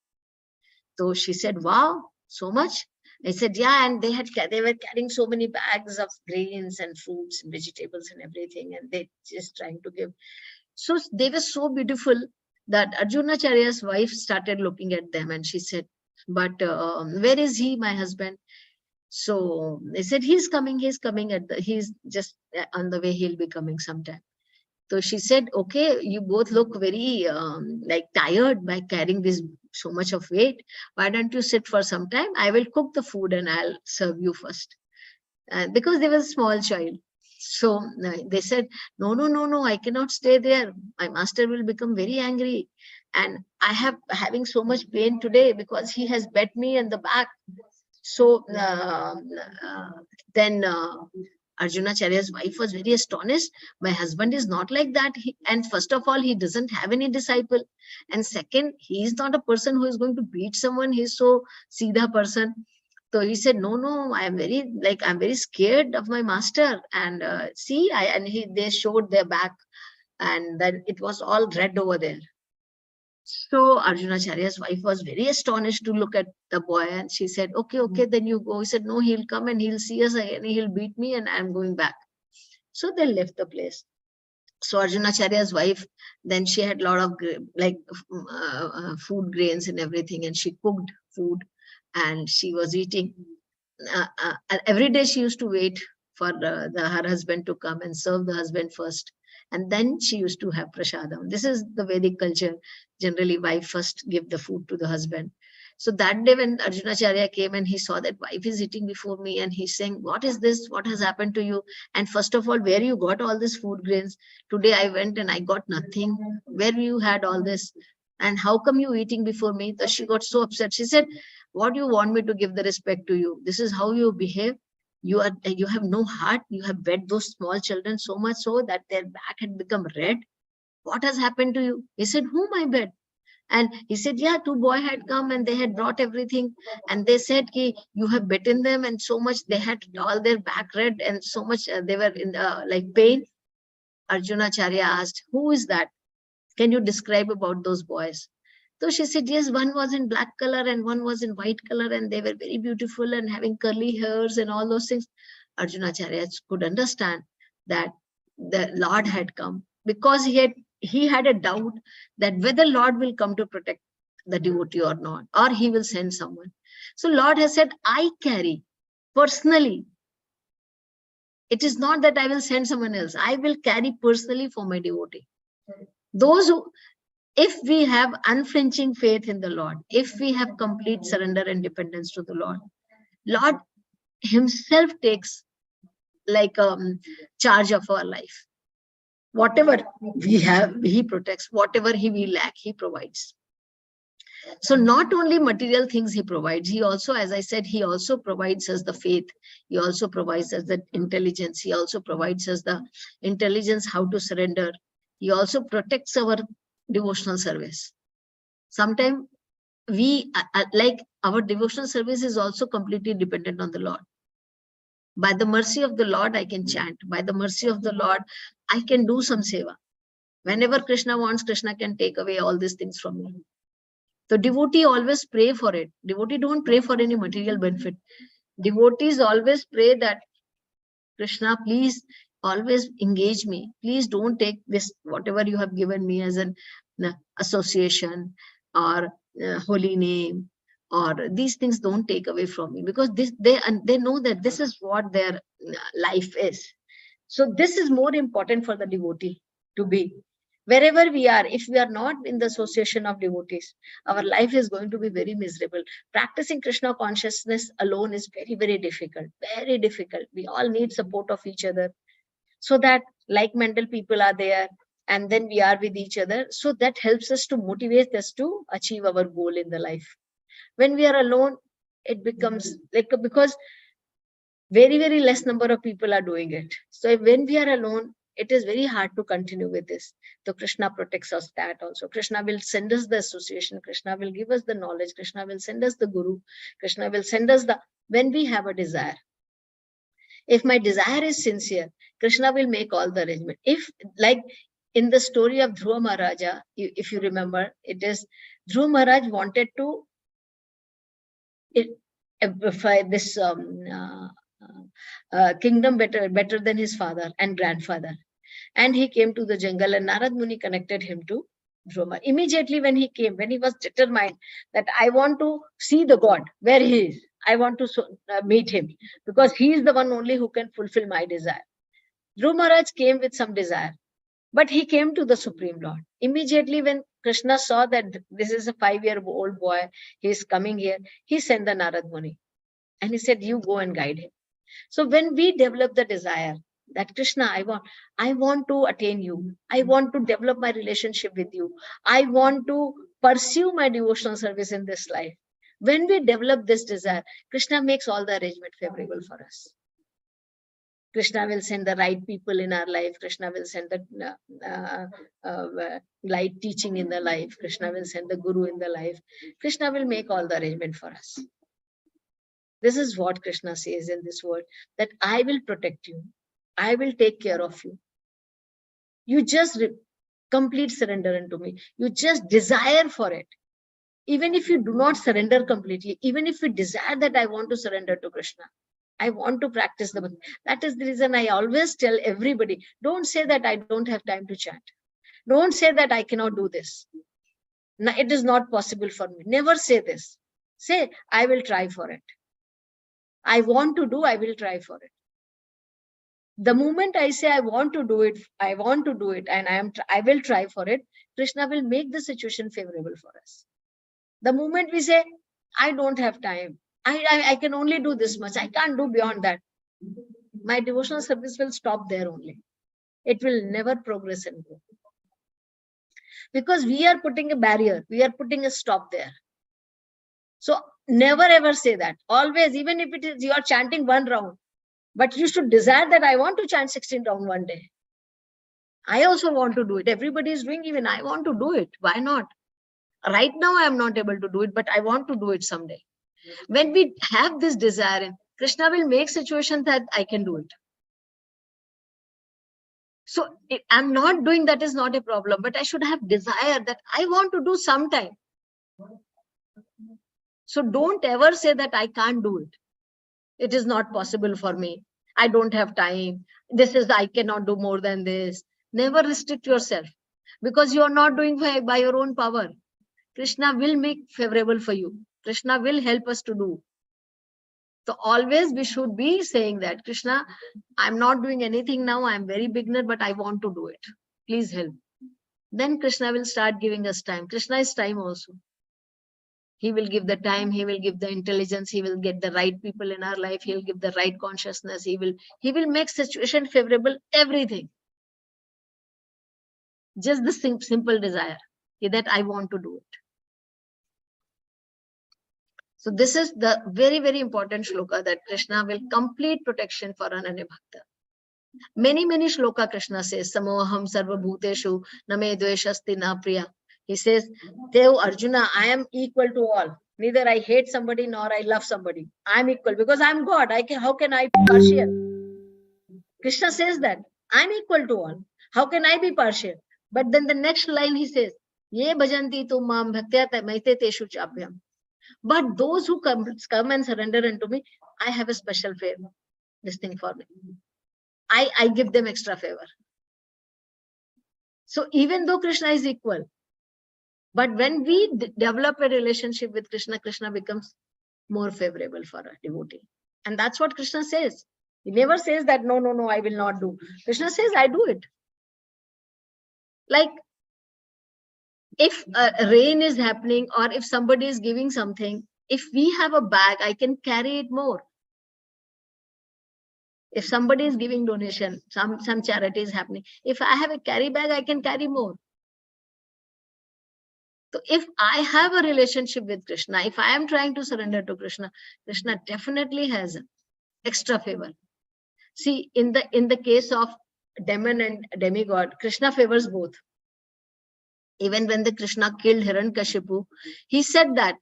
So she said, wow, so much? I said, yeah, and they were carrying so many bags of grains and fruits and vegetables and everything, and they just trying to give. So they were so beautiful that Arjunacharya's wife started looking at them, and she said, but where is he, my husband? So they said, he's coming he's just on the way, he'll be coming sometime. So she said, okay, you both look very like tired by carrying this so much of weight. Why don't you sit for some time? I will cook the food and I'll serve you first. Because they were a small child. So they said, no, I cannot stay there. My master will become very angry. And I have having so much pain today because he has bet me in the back. So then Arjunacharya's wife was very astonished. My husband is not like that. And first of all, he doesn't have any disciple. And second, he is not a person who is going to beat someone. He's so Siddha person. So he said, no, I'm very scared of my master. And they showed their back, and then it was all red over there. So Arjunacharya's wife was very astonished to look at the boy, and she said, okay, then you go. He said, no, he'll come and he'll see us again. He'll beat me and I'm going back. So they left the place. So Arjunacharya's wife, then she had a lot of food grains and everything, and she cooked food and she was eating. Every day she used to wait for her husband to come and serve the husband first. And then she used to have prasadam. This is the Vedic culture. Generally, wife first give the food to the husband. So that day when Arjunacharya came and he saw that wife is eating before me, and he's saying, what is this? What has happened to you? And first of all, where you got all this food grains? Today I went and I got nothing. Where you had all this? And how come you eating before me? So she got so upset. She said, what do you want me to give the respect to you? This is how you behave. You have no heart. You have bred those small children so much so that their back had become red. What has happened to you? He said, whom I bred? And he said, yeah, two boys had come and they had brought everything. And they said, you have bitten them, and so much they had all their back red and so much they were in like pain. Arjunacharya asked, who is that? Can you describe about those boys? So she said, yes, one was in black color and one was in white color, and they were very beautiful and having curly hairs and all those things. Arjunacharya could understand that the Lord had come, because he had a doubt that whether Lord will come to protect the devotee or not, or he will send someone. So Lord has said, I carry personally. It is not that I will send someone else. I will carry personally for my devotee. Those who, if we have unflinching faith in the Lord, if we have complete surrender and dependence to the Lord, Lord himself takes like charge of our life. Whatever we have, he protects. Whatever we lack, he provides. So not only material things he provides, he also, as I said, he also provides us the faith. He also provides us the intelligence. He also provides us the intelligence how to surrender. He also protects our devotional service. Sometimes we, like our devotional service is also completely dependent on the Lord. By the mercy of the Lord, I can chant. By the mercy of the Lord, I can do some seva. Whenever Krishna wants, Krishna can take away all these things from me. So devotee always pray for it. Devotee don't pray for any material benefit. Devotees always pray that Krishna, please always engage me. Please don't take this, whatever you have given me as an association or holy name, or these things don't take away from me, because this they know that this is what their life is. So this is more important for the devotee to be. Wherever we are, if we are not in the association of devotees, our life is going to be very miserable. Practicing Krishna consciousness alone is very, very difficult, very difficult. We all need support of each other, so that like-minded people are there, and then we are with each other. So that helps us to motivate us to achieve our goal in the life. When we are alone, it becomes like, because very, very less number of people are doing it. So when we are alone, it is very hard to continue with this. So Krishna protects us that also. Krishna will send us the association. Krishna will give us the knowledge. Krishna will send us the guru. Krishna will send us the, when we have a desire. If my desire is sincere, Krishna will make all the arrangement. If, like in the story of Dhruva Maharaja, if you remember, it is Dhruva Maharaj wanted to this kingdom better than his father and grandfather. And he came to the jungle, and Narad Muni connected him to Dhruva. Immediately when he came, when he was determined that I want to see the God where he is, I want to meet him, because he is the one only who can fulfill my desire. Dhruva Maharaj came with some desire, but he came to the Supreme Lord. Immediately when Krishna saw that this is a 5-year-old boy, he is coming here, he sent the Narad Muni. And he said, you go and guide him. So when we develop the desire that Krishna, I want to attain you. I want to develop my relationship with you. I want to pursue my devotional service in this life. When we develop this desire, Krishna makes all the arrangement favorable for us. Krishna will send the right people in our life. Krishna will send the light teaching in the life. Krishna will send the guru in the life. Krishna will make all the arrangement for us. This is what Krishna says in this word, that I will protect you. I will take care of you. You just complete surrender unto me. You just desire for it. Even if you do not surrender completely, even if you desire that I want to surrender to Krishna, I want to practice the bhakti. That is the reason I always tell everybody, don't say that I don't have time to chant. Don't say that I cannot do this. No, it is not possible for me. Never say this. Say, I will try for it. I want to do, I will try for it. The moment I say I want to do it, and I will try for it, Krishna will make the situation favorable for us. The moment we say, I don't have time, I can only do this much, I can't do beyond that, my devotional service will stop there only. It will never progress and grow. Because we are putting a barrier, we are putting a stop there. So never ever say that. Always, even if it is you are chanting 1 round, but you should desire that I want to chant 16 rounds one day. I also want to do it. Everybody is doing, even I want to do it. Why not? Right now I am not able to do it, but I want to do it someday. When we have this desire, Krishna will make situation that I can do it. So if I'm not doing, that is not a problem, but I should have desire that I want to do sometime. So don't ever say that I can't do it. It is not possible for me. I don't have time. I cannot do more than this. Never restrict yourself, because you are not doing by your own power. Krishna will make favorable for you. Krishna will help us to do. So always we should be saying that, Krishna, I'm not doing anything now. I'm very beginner, but I want to do it. Please help. Then Krishna will start giving us time. Krishna is time also. He will give the time, he will give the intelligence, he will get the right people in our life, he'll give the right consciousness, he will make situation favorable, everything. Just the simple desire that I want to do it. So this is the very, very important shloka, that Krishna will complete protection for Ananya Bhakta. Many shloka Krishna says, Samoham sarva bhuteshu name dveshasti na priya. He says, Dev Arjuna, I am equal to all. Neither I hate somebody nor I love somebody. I am equal because I am God. How can I be partial? Krishna says that I am equal to all. How can I be partial? But then the next line he says, Ye bhajanti tu mam bhaktya maite teshu chapyam. But those who come and surrender unto me, I have a special favor. This thing for me. I give them extra favor. So even though Krishna is equal, but when we develop a relationship with Krishna, Krishna becomes more favorable for a devotee. And that's what Krishna says. He never says that, no, I will not do. Krishna says, I do it. Like, if rain is happening, or if somebody is giving something, if we have a bag, I can carry it more. If somebody is giving donation, some charity is happening, if I have a carry bag, I can carry more. So if I have a relationship with Krishna, if I am trying to surrender to Krishna, Krishna definitely has extra favor. See, in the case of demon and demigod, Krishna favors both. Even when the Krishna killed Hiranyakashipu, he said that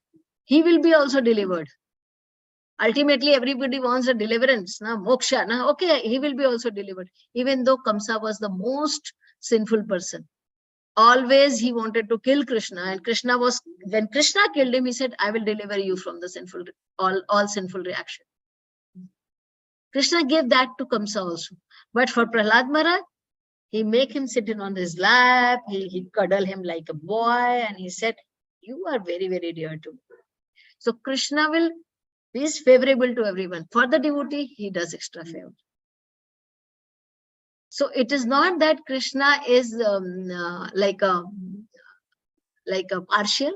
he will be also delivered. Ultimately, everybody wants a deliverance, moksha. Okay, he will be also delivered. Even though Kamsa was the most sinful person, always he wanted to kill Krishna, and when Krishna killed him, he said, I will deliver you from the sinful, all sinful reaction. Krishna gave that to Kamsa also. But for Prahlad Maharaj, he make him sit in on his lap, he cuddle him like a boy, and he said, you are very, very dear to me. So Krishna is favorable to everyone. For the devotee, he does extra favor. So it is not that Krishna is like a partial.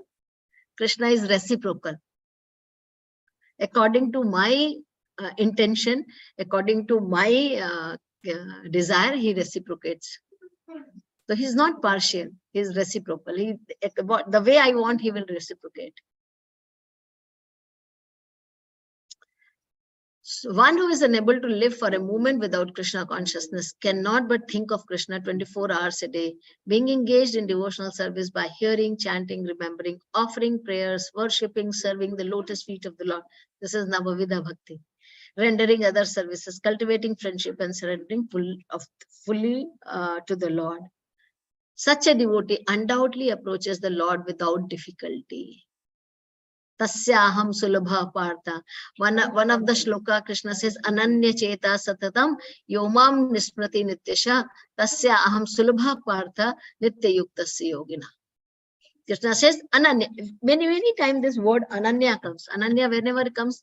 Krishna is reciprocal. According to my intention, according to my desire, he reciprocates. So he's not partial, he's reciprocal. The way I want, he will reciprocate. So one who is unable to live for a moment without Krishna consciousness cannot but think of Krishna 24 hours a day, being engaged in devotional service by hearing, chanting, remembering, offering prayers, worshipping, serving the lotus feet of the Lord. This is Navavidha Bhakti. Rendering other services, cultivating friendship, and surrendering fully to the Lord. Such a devotee undoubtedly approaches the Lord without difficulty. Tasyaham sulabha partha. One of the shloka, Krishna says, Ananya cheta satatam yomam nismrati nityasha tasya aham sulabha partha nityayuktasya yogina. Krishna says, Ananya. Many times this word Ananya comes. Ananya, whenever it comes,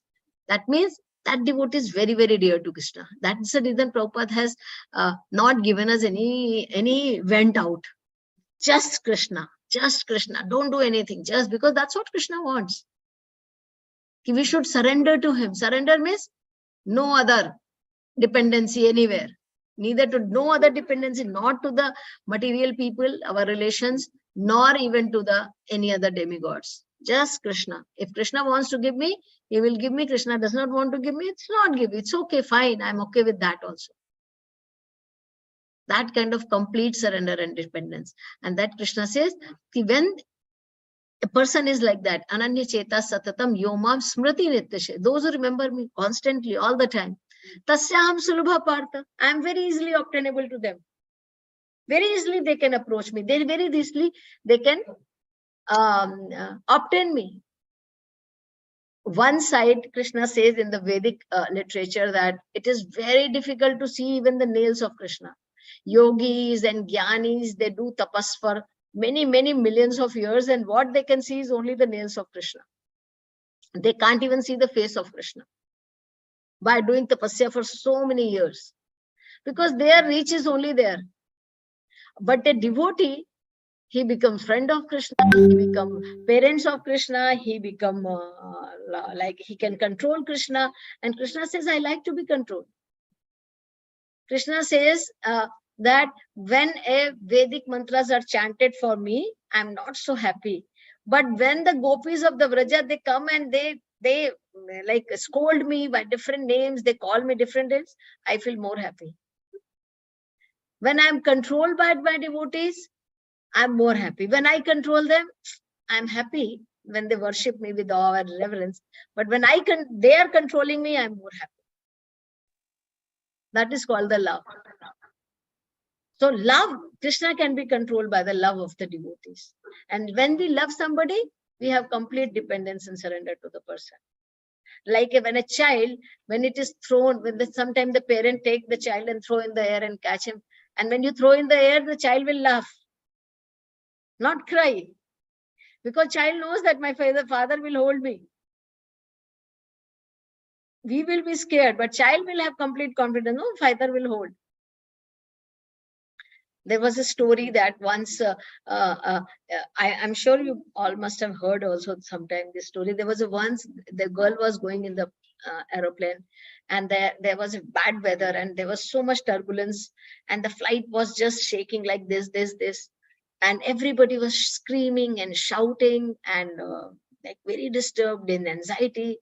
that means that devotee is very, very dear to Krishna. That's the reason Prabhupada has not given us any vent out. Just Krishna. Don't do anything. Just because that's what Krishna wants. We should surrender to him. Surrender means no other dependency anywhere. No other dependency, not to the material people, our relations, nor even to any other demigods. Just Krishna. If Krishna wants to give me, he will give me. Krishna does not want to give me, it's not give. It's okay, fine. I'm okay with that also. That kind of complete surrender and dependence. And that Krishna says, when a person is like that, Ananya Cheta Satatam Yomam Smriti Nityashe, those who remember me constantly, all the time, Tasyaham Sulabha Partha, I am very easily obtainable to them. Very easily they can approach me. Very easily they can obtain me. One side, Krishna says in the Vedic literature that it is very difficult to see even the nails of Krishna. Yogis and Jnanis, they do tapas for many, many millions of years, and what they can see is only the nails of Krishna. They can't even see the face of Krishna by doing tapasya for so many years, because their reach is only there. But a devotee, he becomes friend of Krishna, he become parents of Krishna, he become like he can control Krishna, and Krishna says, I like to be controlled. Krishna says that when a Vedic mantras are chanted for me, I'm not so happy. But when the gopis of the Vraja, they come and they like scold me by different names, they call me different names, I feel more happy. When I'm controlled by my devotees, I'm more happy. When I control them, I'm happy when they worship me with awe and reverence. But when they are controlling me, I'm more happy. That is called the love. So love, Krishna can be controlled by the love of the devotees. And when we love somebody, we have complete dependence and surrender to the person. Like when a child, when it is thrown, sometimes the parent take the child and throw in the air and catch him. And when you throw in the air, the child will laugh, not cry. Because child knows that my father will hold me. We will be scared, but child will have complete confidence. No, father will hold. There was a story that once, I'm sure you all must have heard also sometime this story. There was once the girl was going in the aeroplane, and there was a bad weather, and there was so much turbulence, and the flight was just shaking like this, and everybody was screaming and shouting and like very disturbed in anxiety,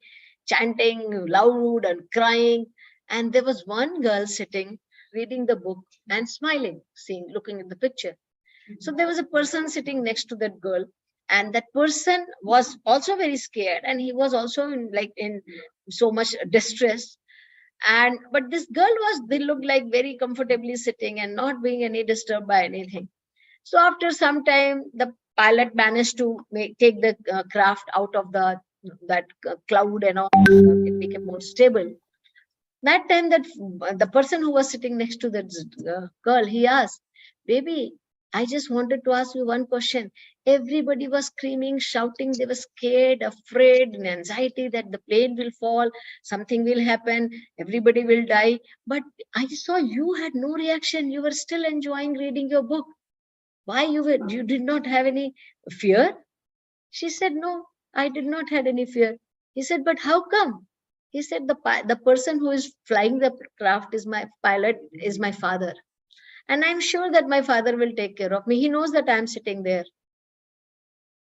chanting loud and crying. And there was one girl sitting reading the book and smiling, looking at the picture. So there was a person sitting next to that girl, and that person was also very scared, and he was also in so much distress. But this girl they looked like very comfortably sitting and not being any disturbed by anything. So after some time, the pilot managed to take the craft out of that cloud, and all. It became more stable. That time, that the person who was sitting next to that girl, he asked, baby, I just wanted to ask you one question. Everybody was screaming, shouting. They were scared, afraid, in anxiety that the plane will fall, something will happen, everybody will die. But I saw you had no reaction. You were still enjoying reading your book. Why you did not have any fear? She said, no, I did not have any fear. He said, but how come? He said, the person who is flying the craft is my pilot, is my father. And I'm sure that my father will take care of me. He knows that I'm sitting there.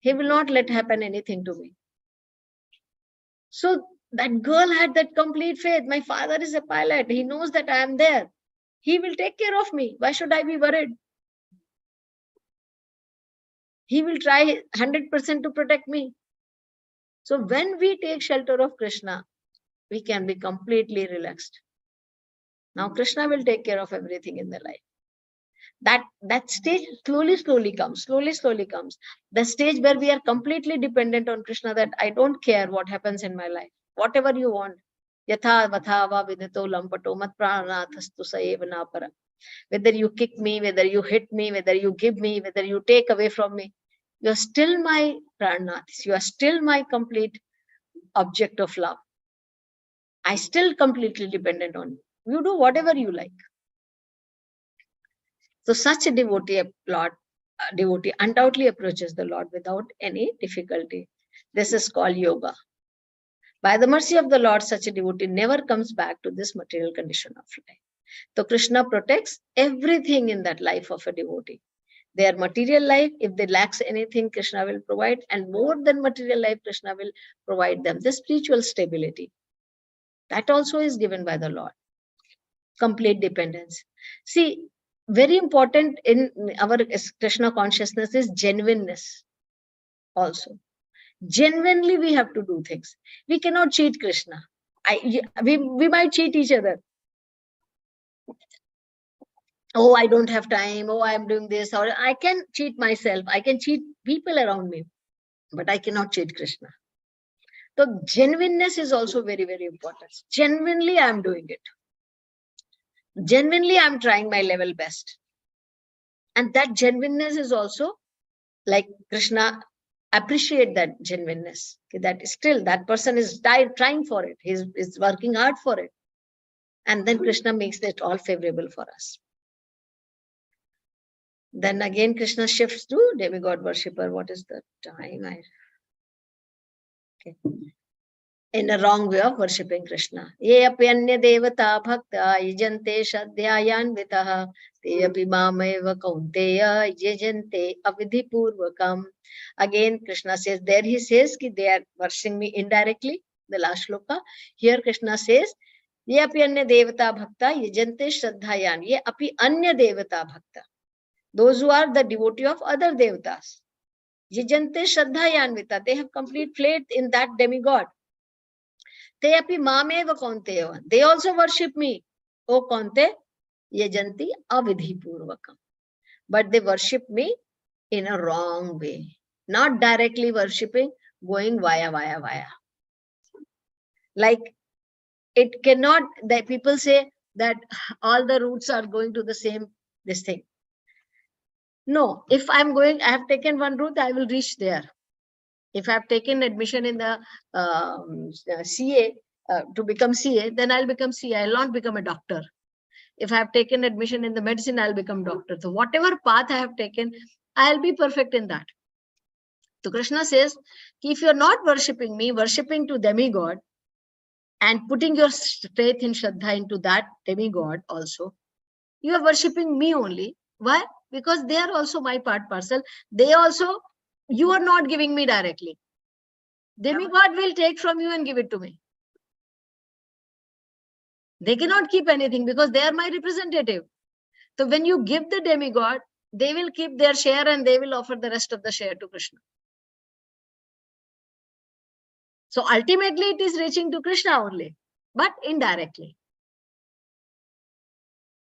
He will not let happen anything to me. So that girl had that complete faith. My father is a pilot. He knows that I am there. He will take care of me. Why should I be worried? He will try 100% to protect me. So when we take shelter of Krishna, we can be completely relaxed. Now Krishna will take care of everything in the life. That stage slowly comes. The stage where we are completely dependent on Krishna, that I don't care what happens in my life. Whatever you want. Yatha vathava vidito lampato mat pranathastu saevana para. Whether you kick me, whether you hit me, whether you give me, whether you take away from me, you're still my pranathis. You are still my complete object of love. I still completely dependent on you. You do whatever you like. So such a devotee undoubtedly approaches the Lord without any difficulty. This is called yoga. By the mercy of the Lord, such a devotee never comes back to this material condition of life. So Krishna protects everything in that life of a devotee. Their material life, if they lack anything, Krishna will provide, and more than material life, Krishna will provide them the spiritual stability. That also is given by the Lord. Complete dependence. See, very important in our Krishna consciousness is genuineness also. Genuinely we have to do things. We cannot cheat Krishna. We might cheat each other. Oh, I don't have time. Oh, I'm doing this. Or I can cheat myself. I can cheat people around me. But I cannot cheat Krishna. So genuineness is also very, very important. Genuinely I'm doing it. Genuinely I'm trying my level best. And that genuineness is also like Krishna appreciate that genuineness. Okay, that still that person is trying for it. He's working hard for it. And then Krishna makes it all favorable for us. Then again, Krishna shifts to demigod worshipper. What is the time? Okay. In a wrong way of worshipping Krishna. Ye api anya devata bhakta yajante shadhyayan vitaha te api mameva kaunteya yajante avidhi purvakam. Again, Krishna says, there he says ki they are worshipping me indirectly, the last shloka. Here Krishna says, ye api anya devata bhakta yajante shadhyayan. Ye api anya devata bhakta. Those who are the devotee of other devatas. Yajante shadhyayan vita. They have complete faith in that demigod. Te api mameva kaunteya. They also worship me. O kaunte yajanti avidhi purvakam. But they worship me in a wrong way. Not directly worshipping, going via. Like it cannot, the people say that all the routes are going to the same, this thing. No, if I'm going, I have taken one route, I will reach there. If I have taken admission in the CA, to become CA, then I'll become CA. I'll not become a doctor. If I have taken admission in the medicine, I'll become doctor. So whatever path I have taken, I'll be perfect in that. So Krishna says, if you're not worshipping me, worshipping to demigod, and putting your faith in Shraddha into that demigod also, you are worshipping me only. Why? Because they are also my part parcel. They also, you are not giving me directly. Demigod will take from you and give it to me. They cannot keep anything because they are my representative. So when you give the demigod, they will keep their share and they will offer the rest of the share to Krishna. So ultimately it is reaching to Krishna only, but indirectly.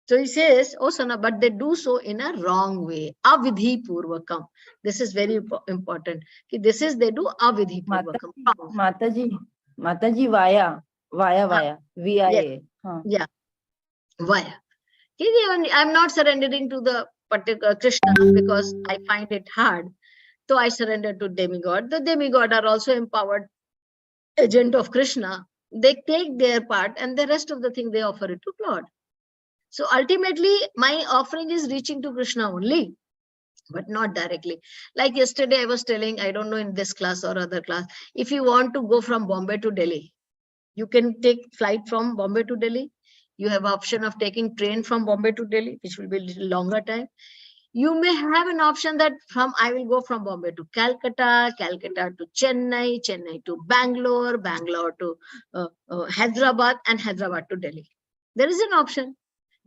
So he says, oh Sana, but they do so in a wrong way. Avidhi purvakam. This is very important. This is, they do avidhi purvakam. Mataji, via. VIA. Yeah. Via. I'm not surrendering to the particular Krishna because I find it hard. So I surrender to demigod. The demigod are also empowered agent of Krishna. They take their part and the rest of the thing they offer it to Lord. So ultimately, my offering is reaching to Krishna only, but not directly. Like yesterday, I was telling, I don't know in this class or other class, if you want to go from Bombay to Delhi, you can take flight from Bombay to Delhi. You have option of taking train from Bombay to Delhi, which will be a little longer time. You may have an option that I will go from Bombay to Calcutta, Calcutta to Chennai, Chennai to Bangalore, Bangalore to Hyderabad, and Hyderabad to Delhi. There is an option.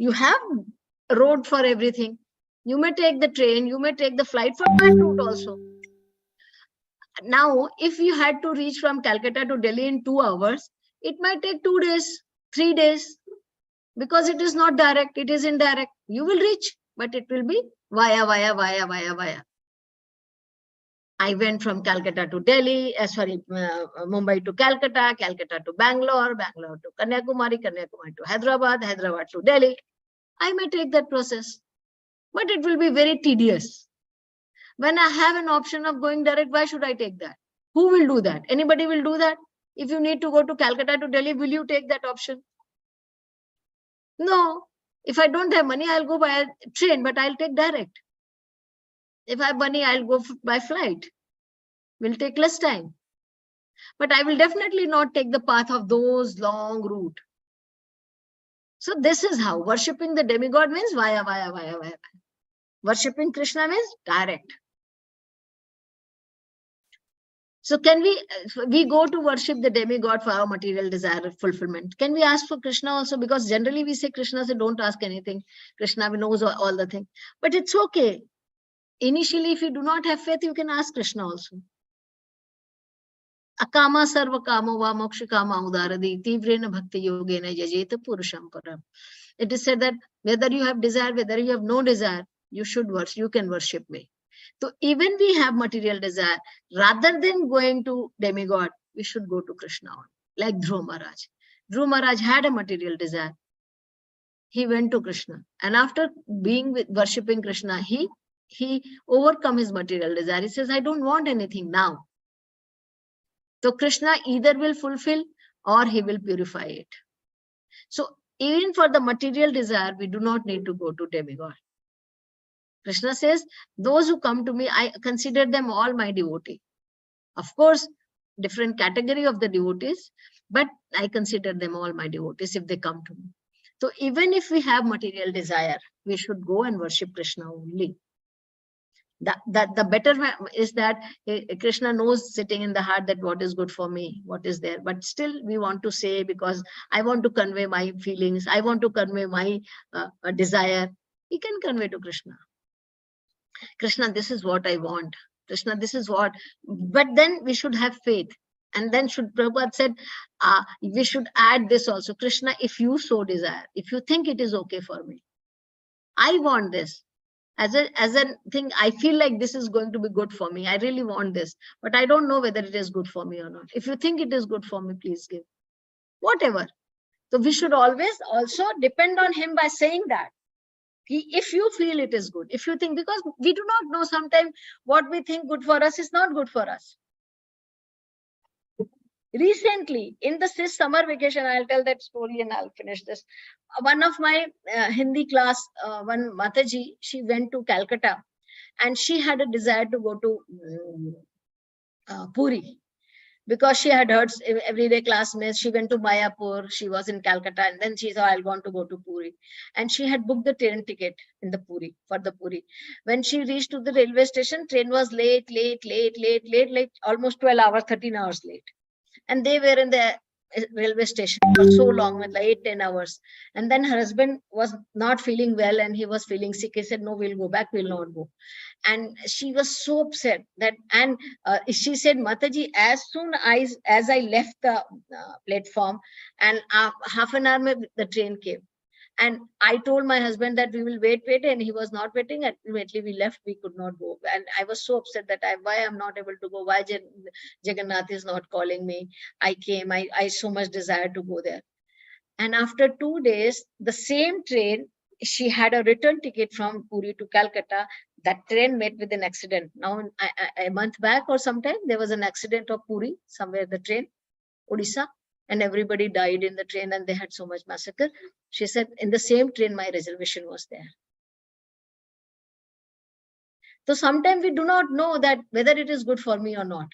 You have a road for everything. You may take the train, you may take the flight from that route also. Now, if you had to reach from Calcutta to Delhi in 2 hours, it might take 2 days, 3 days, because it is not direct, it is indirect. You will reach, but it will be via. I went from Calcutta to Delhi, Mumbai to Calcutta, Calcutta to Bangalore, Bangalore to Kanyakumari, Kanyakumari to Hyderabad, Hyderabad to Delhi. I may take that process, but it will be very tedious. When I have an option of going direct, why should I take that? Who will do that? Anybody will do that? If you need to go to Calcutta to Delhi, will you take that option? No. If I don't have money, I'll go by a train, but I'll take direct. If I have money, I'll go by flight. Will take less time. But I will definitely not take the path of those long route. So this is how worshipping the demigod means via. Worshipping Krishna means direct. So can we go to worship the demigod for our material desire fulfillment? Can we ask for Krishna also? Because generally we say Krishna said, don't ask anything. Krishna knows all the things. But it's okay. Initially, if you do not have faith, you can ask Krishna also. Akama sarva kama va moksha kama udaradi tivrena bhakti yogena yajeta purusham param. It is said that whether you have desire, whether you have no desire, you should worship, you can worship me. So even we have material desire, rather than going to demigod, we should go to Krishna, like Dhruva Maharaj. Dhruva Maharaj had a material desire. He went to Krishna. And after being worshipping Krishna, he he overcome his material desire. He says, I don't want anything now. So Krishna either will fulfill or he will purify it. So even for the material desire, we do not need to go to demigod. Krishna says, those who come to me, I consider them all my devotee. Of course, different category of the devotees, but I consider them all my devotees if they come to me. So even if we have material desire, we should go and worship Krishna only. The better is that Krishna knows sitting in the heart that what is good for me, what is there. But still we want to say, because I want to convey my feelings, I want to convey my desire. He can convey to Krishna. Krishna, this is what I want. Krishna, this is what. But then we should have faith. And then Prabhupada said, we should add this also. Krishna, if you so desire, if you think it is okay for me, I want this. As a thing, I feel like this is going to be good for me. I really want this, but I don't know whether it is good for me or not. If you think it is good for me, please give. Whatever. So we should always also depend on him by saying that. If you feel it is good, if you think, because we do not know sometimes what we think good for us is not good for us. Recently, in the summer vacation, I'll tell that story and I'll finish this. One of my Hindi class, one Mataji, she went to Calcutta and she had a desire to go to Puri, because she had heard everyday classmates. She went to Mayapur, she was in Calcutta, and then she thought, I want to go to Puri. And she had booked the train ticket in the Puri, for the Puri. When she reached to the railway station, train was late, almost 12 hours, 13 hours late. And they were in the railway station for so long, like 8-10 hours. And then her husband was not feeling well and he was feeling sick. He said, no, we'll go back, we'll not go. And she was so upset that, and she said, Mataji, as soon as I left the platform, and half an hour the train came. And I told my husband that we will wait, and he was not waiting. Ultimately, we left, we could not go. And I was so upset that why I'm not able to go, why Jagannath is not calling me. I came, I so much desire to go there. And after 2 days, the same train, she had a return ticket from Puri to Calcutta. That train met with an accident. Now, a month back or sometime, there was an accident of Puri, somewhere the train, Odisha. And everybody died in the train and they had so much massacre. She said, in the same train, my reservation was there. So sometimes we do not know that whether it is good for me or not,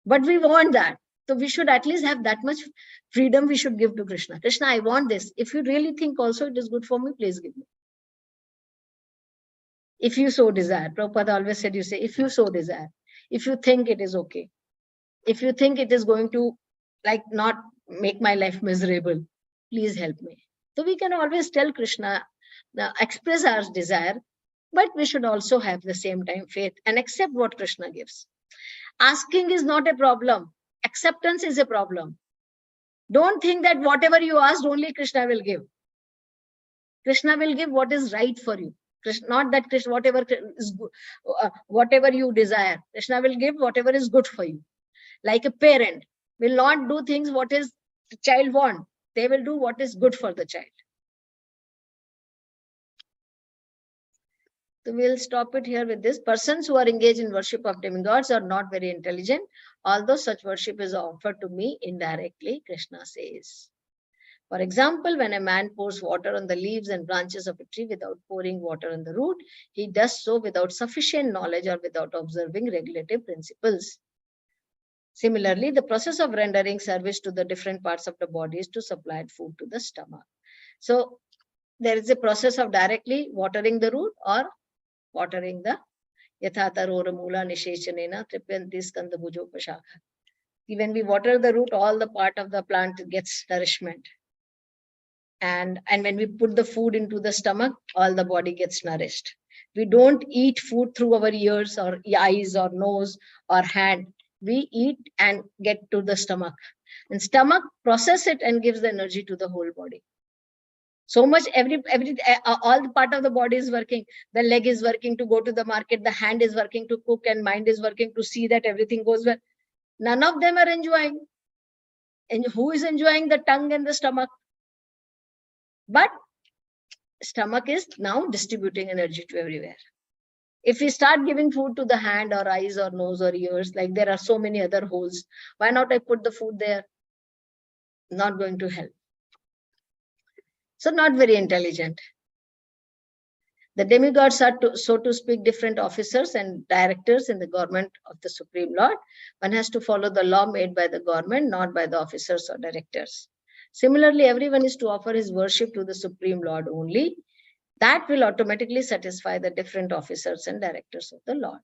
but we want that. So we should at least have that much freedom we should give to Krishna. Krishna, I want this. If you really think also it is good for me, please give me. If you so desire. Prabhupada always said, you say, if you so desire. If you think it is okay. If you think it is going to like not make my life miserable, please help me. So we can always tell Krishna, express our desire, but we should also have the same time faith and accept what Krishna gives. Asking is not a problem. Acceptance is a problem. Don't think that whatever you asked, only Krishna will give. Krishna will give what is right for you. Krishna, not that Krishna, whatever is whatever you desire. Krishna will give whatever is good for you. Like a parent will not do things what is the child want. They will do what is good for the child. So we'll stop it here with this. Persons who are engaged in worship of demigods are not very intelligent, although such worship is offered to me indirectly, Krishna says. For example, when a man pours water on the leaves and branches of a tree without pouring water on the root, he does so without sufficient knowledge or without observing regulative principles. Similarly, the process of rendering service to the different parts of the body is to supply food to the stomach. So there is a process of directly watering the root or watering the yathata rora mula nishechanena tripyanti skanda bhujopashakha. When we water the root, all the part of the plant gets nourishment. And when we put the food into the stomach, all the body gets nourished. We don't eat food through our ears or eyes or nose or hand. We eat and get to the stomach. And stomach process it and gives the energy to the whole body. So much, all the part of the body is working. The leg is working to go to the market. The hand is working to cook and mind is working to see that everything goes well. None of them are enjoying. And who is enjoying? The tongue and the stomach. But stomach is now distributing energy to everywhere. If we start giving food to the hand or eyes or nose or ears, like there are so many other holes, why not I put the food there? Not going to help. So not very intelligent. The demigods are, so to speak, different officers and directors in the government of the Supreme Lord. One has to follow the law made by the government, not by the officers or directors. Similarly, everyone is to offer his worship to the Supreme Lord only. That will automatically satisfy the different officers and directors of the Lord.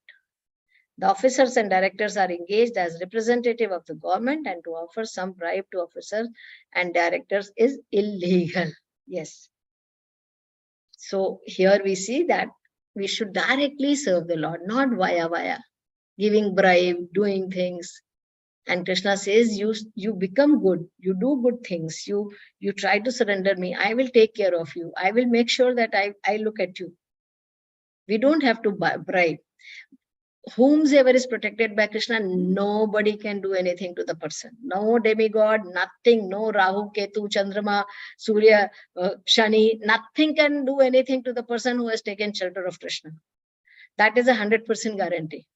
The officers and directors are engaged as representative of the government, and to offer some bribe to officers and directors is illegal. Yes. So here we see that we should directly serve the Lord, not via, giving bribe, doing things. And Krishna says, you become good, you do good things, you try to surrender me, I will take care of you, I will make sure that I look at you. We don't have to bribe. Whomsoever is protected by Krishna, nobody can do anything to the person. No demigod, nothing, no Rahu, Ketu, Chandrama, Surya, Shani, nothing can do anything to the person who has taken shelter of Krishna. That is 100% guarantee.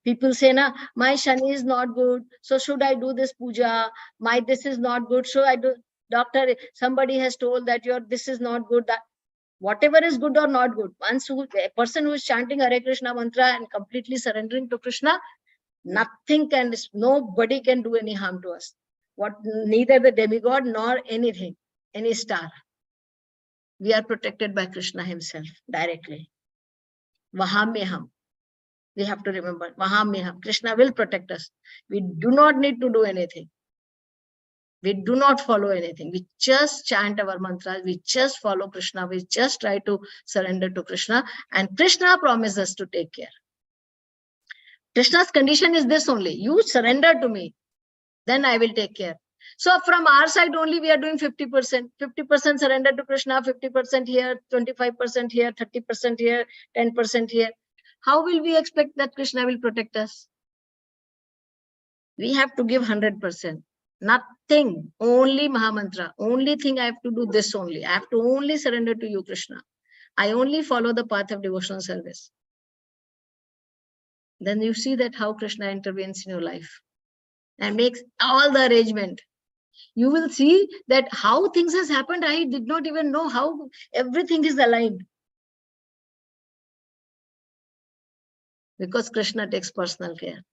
People say, na, my Shani is not good, so should I do this puja? My this is not good, so I do. Doctor, somebody has told that your this is not good. That whatever is good or not good, once a person who is chanting Hare Krishna mantra and completely surrendering to Krishna, nobody can do any harm to us. Neither the demigod nor anything, any star. We are protected by Krishna himself directly. Vaham mein hum. We have to remember, Vaham mein hum. Krishna will protect us. We do not need to do anything. We do not follow anything. We just chant our mantras. We just follow Krishna. We just try to surrender to Krishna. And Krishna promises us to take care. Krishna's condition is this only. You surrender to me, then I will take care. So from our side only, we are doing 50%. 50% surrender to Krishna, 50% here, 25% here, 30% here, 10% here. How will we expect that Krishna will protect us? We have to give 100%. Nothing, only Mahamantra. Only thing I have to do this only. I have to only surrender to you, Krishna. I only follow the path of devotional service. Then you see that how Krishna intervenes in your life and makes all the arrangement. You will see that how things has happened. I did not even know how everything is aligned. Because Krishna takes personal care.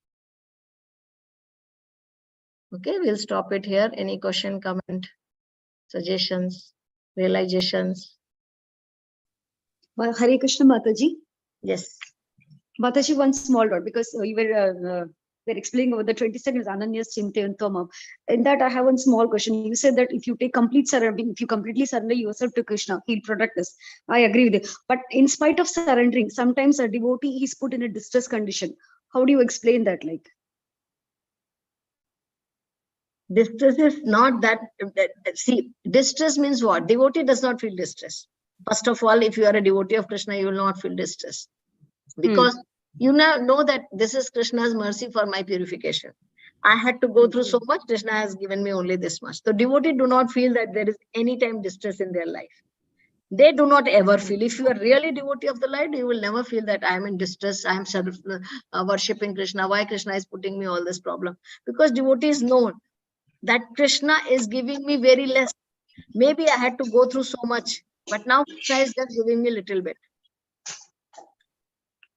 Okay, we'll stop it here. Any question, comment, suggestions, realizations? Well, Hare Krishna Mataji. Yes. Mataji, one small dot, because you were explaining about the 20 seconds Ananya's Chintayan Tomam. In that, I have one small question. You said that if you take complete surrendering, if you completely surrender yourself to Krishna, he'll protect us. I agree with it. But in spite of surrendering, sometimes a devotee is put in a distress condition. How do you explain that? Like, Distress is not that. See, distress means what? Devotee does not feel distress. First of all, if you are a devotee of Krishna, you will not feel distress. Because you now know that this is Krishna's mercy for my purification. I had to go through so much, Krishna has given me only this much. So devotee do not feel that there is any time distress in their life. They do not ever feel. If you are really devotee of the light, you will never feel that I am in distress, I am worshipping Krishna. Why Krishna is putting me all this problem? Because devotees know that Krishna is giving me very less. Maybe I had to go through so much, but now Krishna is just giving me a little bit.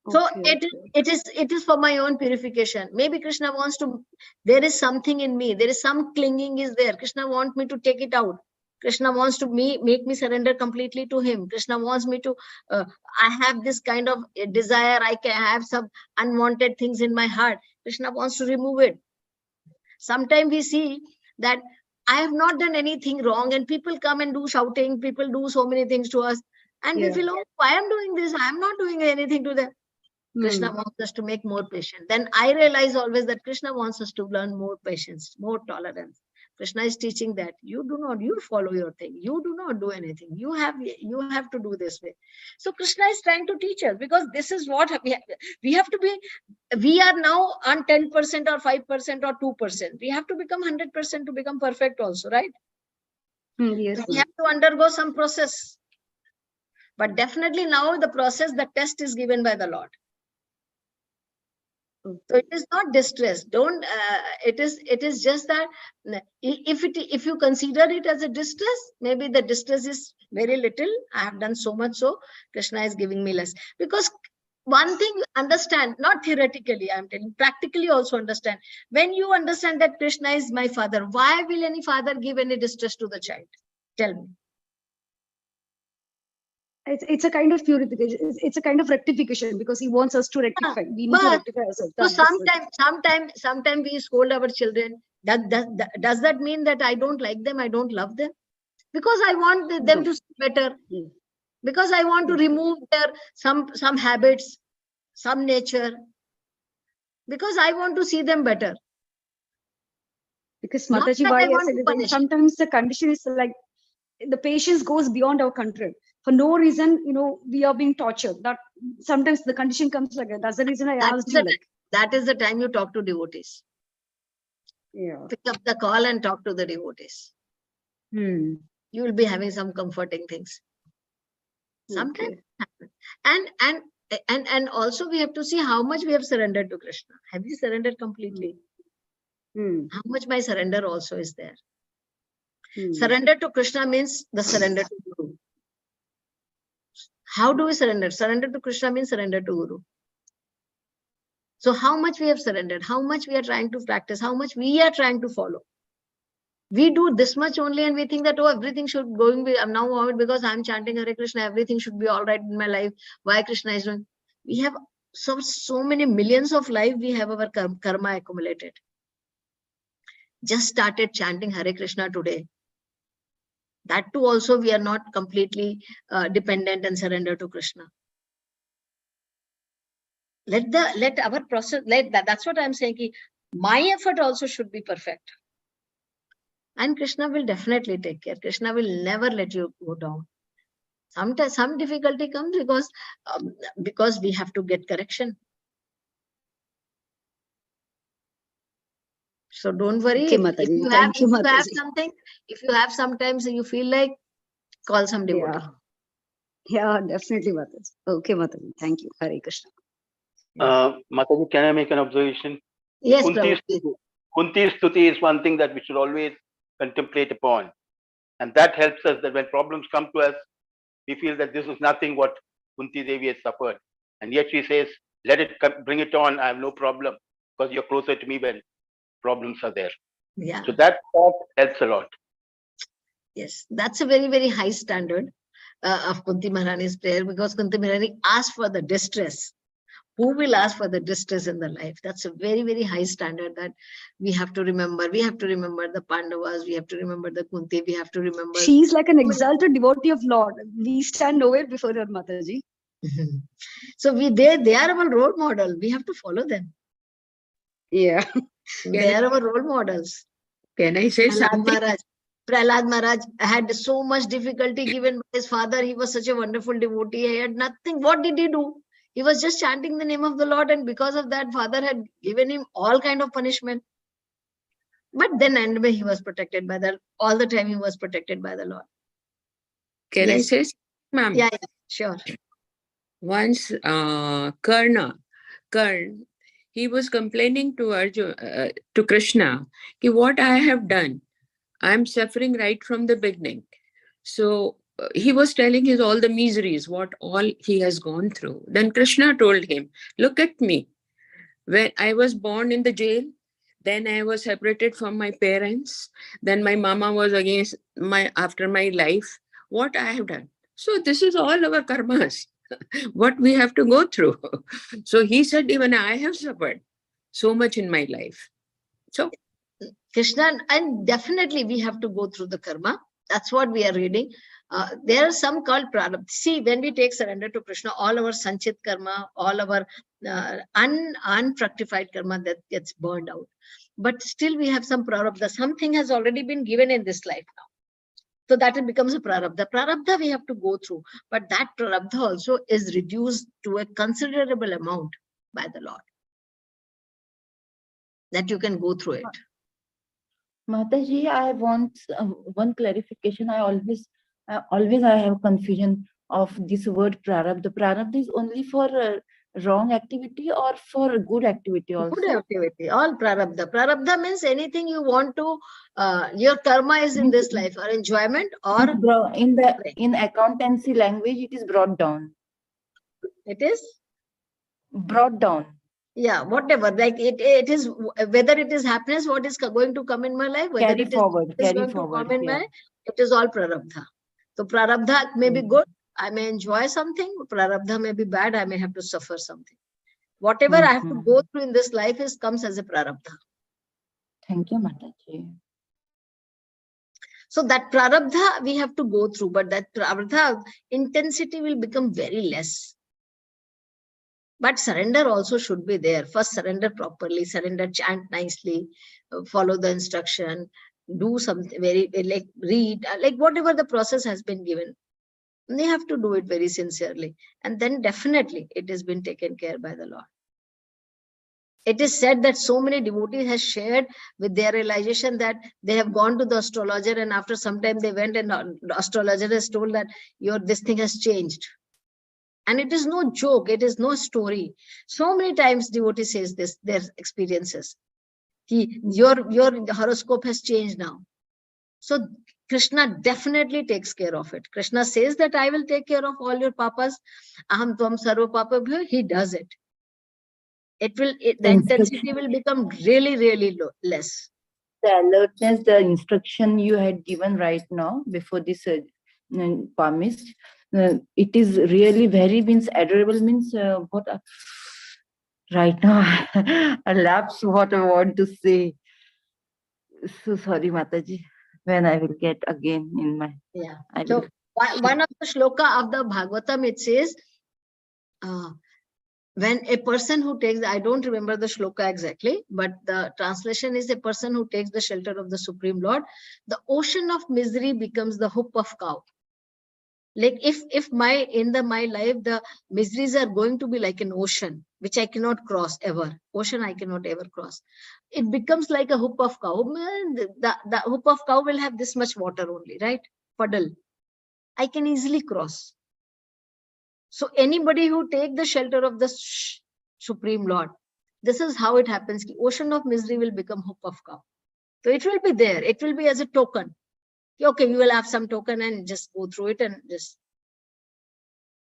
So it is for my own purification. Maybe Krishna wants to, there is something in me, there is some clinging is there. Krishna wants me to take it out. Krishna wants to make me surrender completely to him. Krishna wants me to, I have this kind of desire, I can have some unwanted things in my heart. Krishna wants to remove it. Sometimes we see that I have not done anything wrong and people come and do shouting, people do so many things to us. And we feel, oh, why I'm doing this? I'm not doing anything to them. Krishna wants us to make more patient. Then I realize always that Krishna wants us to learn more patience, more tolerance. Krishna is teaching that you follow your thing. You do not do anything. You have to do this way. So Krishna is trying to teach us, because this is what we have to be. We are now on 10% or 5% or 2%. We have to become 100% to become perfect also, right? Yes. We have to undergo some process. But definitely now the process, the test is given by the Lord. So it is not distress. Don't. It is just that if you consider it as a distress, maybe the distress is very little. I have done so much, so Krishna is giving me less. Because one thing understand, not theoretically, I'm telling, practically also understand. When you understand that Krishna is my father, why will any father give any distress to the child? Tell me. It's a kind of purification. It's a kind of rectification because he wants us to rectify. We need to But rectify ourselves. so sometimes we scold our children. Does that mean that I don't like them? I don't love them? Because I want them to see better. Yeah. Because I want to remove their some habits, some nature. Because I want to see them better. Because Not Mataji, that why I I want said to it, punish. sometimes the condition is like the patience goes beyond our control. For no reason, we are being tortured. That sometimes the condition comes like that. That's the reason I asked you. That is the time you talk to devotees. Yeah. Pick up the call and talk to the devotees. You will be having some comforting things. Sometimes happen. And also we have to see how much we have surrendered to Krishna. Have you surrendered completely? How much my surrender also is there? Surrender to Krishna means the surrender to Guru. How do we surrender? Surrender to Krishna means surrender to Guru. So how much we have surrendered, how much we are trying to practice, how much we are trying to follow. We do this much only and we think that, oh, everything should going be, I'm now out because I'm chanting Hare Krishna, everything should be all right in my life. Why Krishna is doing? We have so many millions of lives, we have our karma accumulated. Just started chanting Hare Krishna today. That too also we are not completely dependent and surrender to Krishna. Let our process, that's what I'm saying. My effort also should be perfect. And Krishna will definitely take care. Krishna will never let you go down. Sometimes some difficulty comes because we have to get correction. So don't worry. Okay, If you have something, if you have sometimes you feel like, call some devotee. Yeah, definitely, Mataji. Okay, Mataji. Thank you. Hare Krishna. Mataji, can I make an observation? Yes, Kunti's stuti is one thing that we should always contemplate upon. And that helps us that when problems come to us, we feel that this is nothing what Kunti Devi has suffered. And yet she says, let it come, bring it on. I have no problem because you're closer to me when problems are there. Yeah. So that helps a lot. Yes, that's a very, very high standard of Kunti Maharani's prayer, because Kunti Maharani asked for the distress. Who will ask for the distress in the life? That's a very, very high standard that we have to remember. We have to remember the Pandavas. We have to remember the Kunti. We have to remember. She's like an exalted devotee of Lord. We stand nowhere before her, Mataji. So they are our role model. We have to follow them. Yeah. They are our role models. Can I say something? Prahlad Maharaj had so much difficulty given by his father. He was such a wonderful devotee. He had nothing. What did he do? He was just chanting the name of the Lord, and because of that, father had given him all kind of punishment. But then anyway, he was protected by all the time he was protected by the Lord. Can I say something, ma'am? Yeah, sure. Once Karna, he was complaining to Arjuna, to Krishna, what I have done. I'm suffering right from the beginning. So he was telling his all the miseries, what all he has gone through. Then Krishna told him, look at me. When I was born in the jail, then I was separated from my parents. Then my mama was after my life. What I have done. So this is all our karmas, what we have to go through. So he said, even I have suffered so much in my life. So Krishna, and definitely we have to go through the karma. That's what we are reading. There are some called prarabdha. See, when we take surrender to Krishna, all our sanchit karma, all our unfructified karma that gets burned out. But still we have some prarabdha. Something has already been given in this life now. So that it becomes a prarabdha. Prarabdha we have to go through. But that prarabdha also is reduced to a considerable amount by the Lord, that you can go through it. Mataji, I want one clarification. I always I have confusion of this word prarabdha. Prarabdha is only for wrong activity or for good activity also? Good activity, all prarabdha. Prarabdha means anything you want to, your karma is in this life, or enjoyment, or In accountancy language, it is brought down. it is, Brought down. yeah, whatever. Like it is, whether it is happiness, what is going to come in my life, whether Carry it is forward. going Carry to forward. come in Yeah. my, it is all prarabdha. So prarabdha may be good, I may enjoy something. Prarabdha may be bad, I may have to suffer something. Whatever I have to go through in this life comes as a prarabdha. Thank you, Mataji. So that prarabdha we have to go through, but that prarabdha intensity will become very less. But surrender also should be there. First, surrender properly, surrender, chant nicely, follow the instruction, do something very, like read, like whatever the process has been given. They have to do it very sincerely. And then definitely it has been taken care by the Lord. It is said that so many devotees have shared with their realization that they have gone to the astrologer, and after some time they went and the astrologer has told that this thing has changed. And it is no joke, it is no story. So many times devotee says this, their experiences. Your horoscope has changed now. So Krishna definitely takes care of it. Krishna says that I will take care of all your papas. Aham tvam sarva papabhyo. He does it. The intensity will become really, really less. The alertness, the instruction you had given right now before this promise, it is really very adorable. What right now I lapse what I want to say. So sorry, Mataji. When I will get again in my, yeah. So one of the shloka of the Bhagavatam, it says, when a person who takes, I don't remember the shloka exactly, but the translation is a person who takes the shelter of the Supreme Lord, the ocean of misery becomes the hoof of cow. Like if my life, the miseries are going to be like an ocean, which I cannot cross ever. Ocean I cannot ever cross. It becomes like a hoof of cow. The hoof of cow will have this much water only, right? Puddle. I can easily cross. So anybody who take the shelter of the Supreme Lord, this is how it happens. The ocean of misery will become hoof of cow. So it will be there. It will be as a token. Okay, you will have some token and just go through it and just.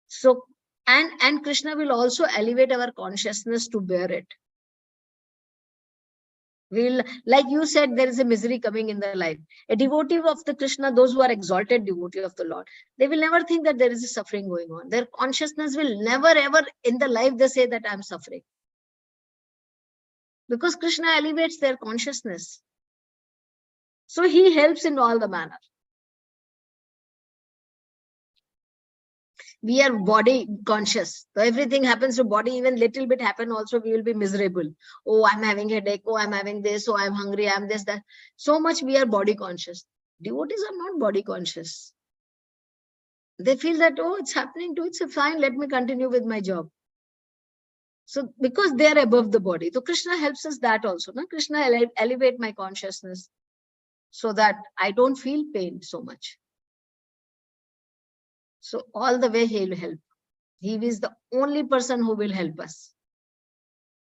So, and Krishna will also elevate our consciousness to bear it. Like you said, there is a misery coming in their life. A devotee of the Krishna, those who are exalted devotee of the Lord, they will never think that there is a suffering going on. Their consciousness will never ever in the life they say that I'm suffering. Because Krishna elevates their consciousness. So he helps in all the manner. We are body conscious. So everything happens to body, even little bit happen also, we will be miserable. Oh, I'm having headache. Oh, I'm having this. Oh, I'm hungry. I'm this, that. So much we are body conscious. Devotees are not body conscious. They feel that, oh, it's happening to, it's fine. Let me continue with my job. So because they are above the body. So Krishna helps us that also. No? Krishna elevate my consciousness so that I don't feel pain so much. So all the way he will help. He is the only person who will help us.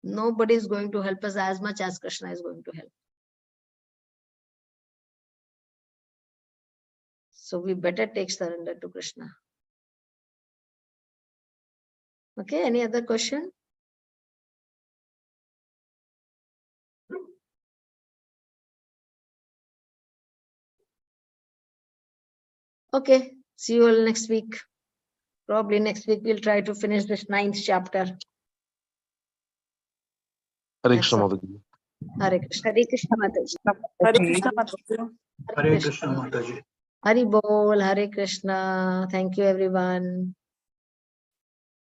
Nobody is going to help us as much as Krishna is going to help. So we better take surrender to Krishna. Okay, any other question? Okay, see you all next week. Probably next week we'll try to finish this 9th chapter. Hare Krishna Mataji. Hare Krishna. Hare Krishna Mataji. Hare Krishna Mataji. Hare Krishna Mataji. Hari Bol, Hare Krishna. Thank you, everyone.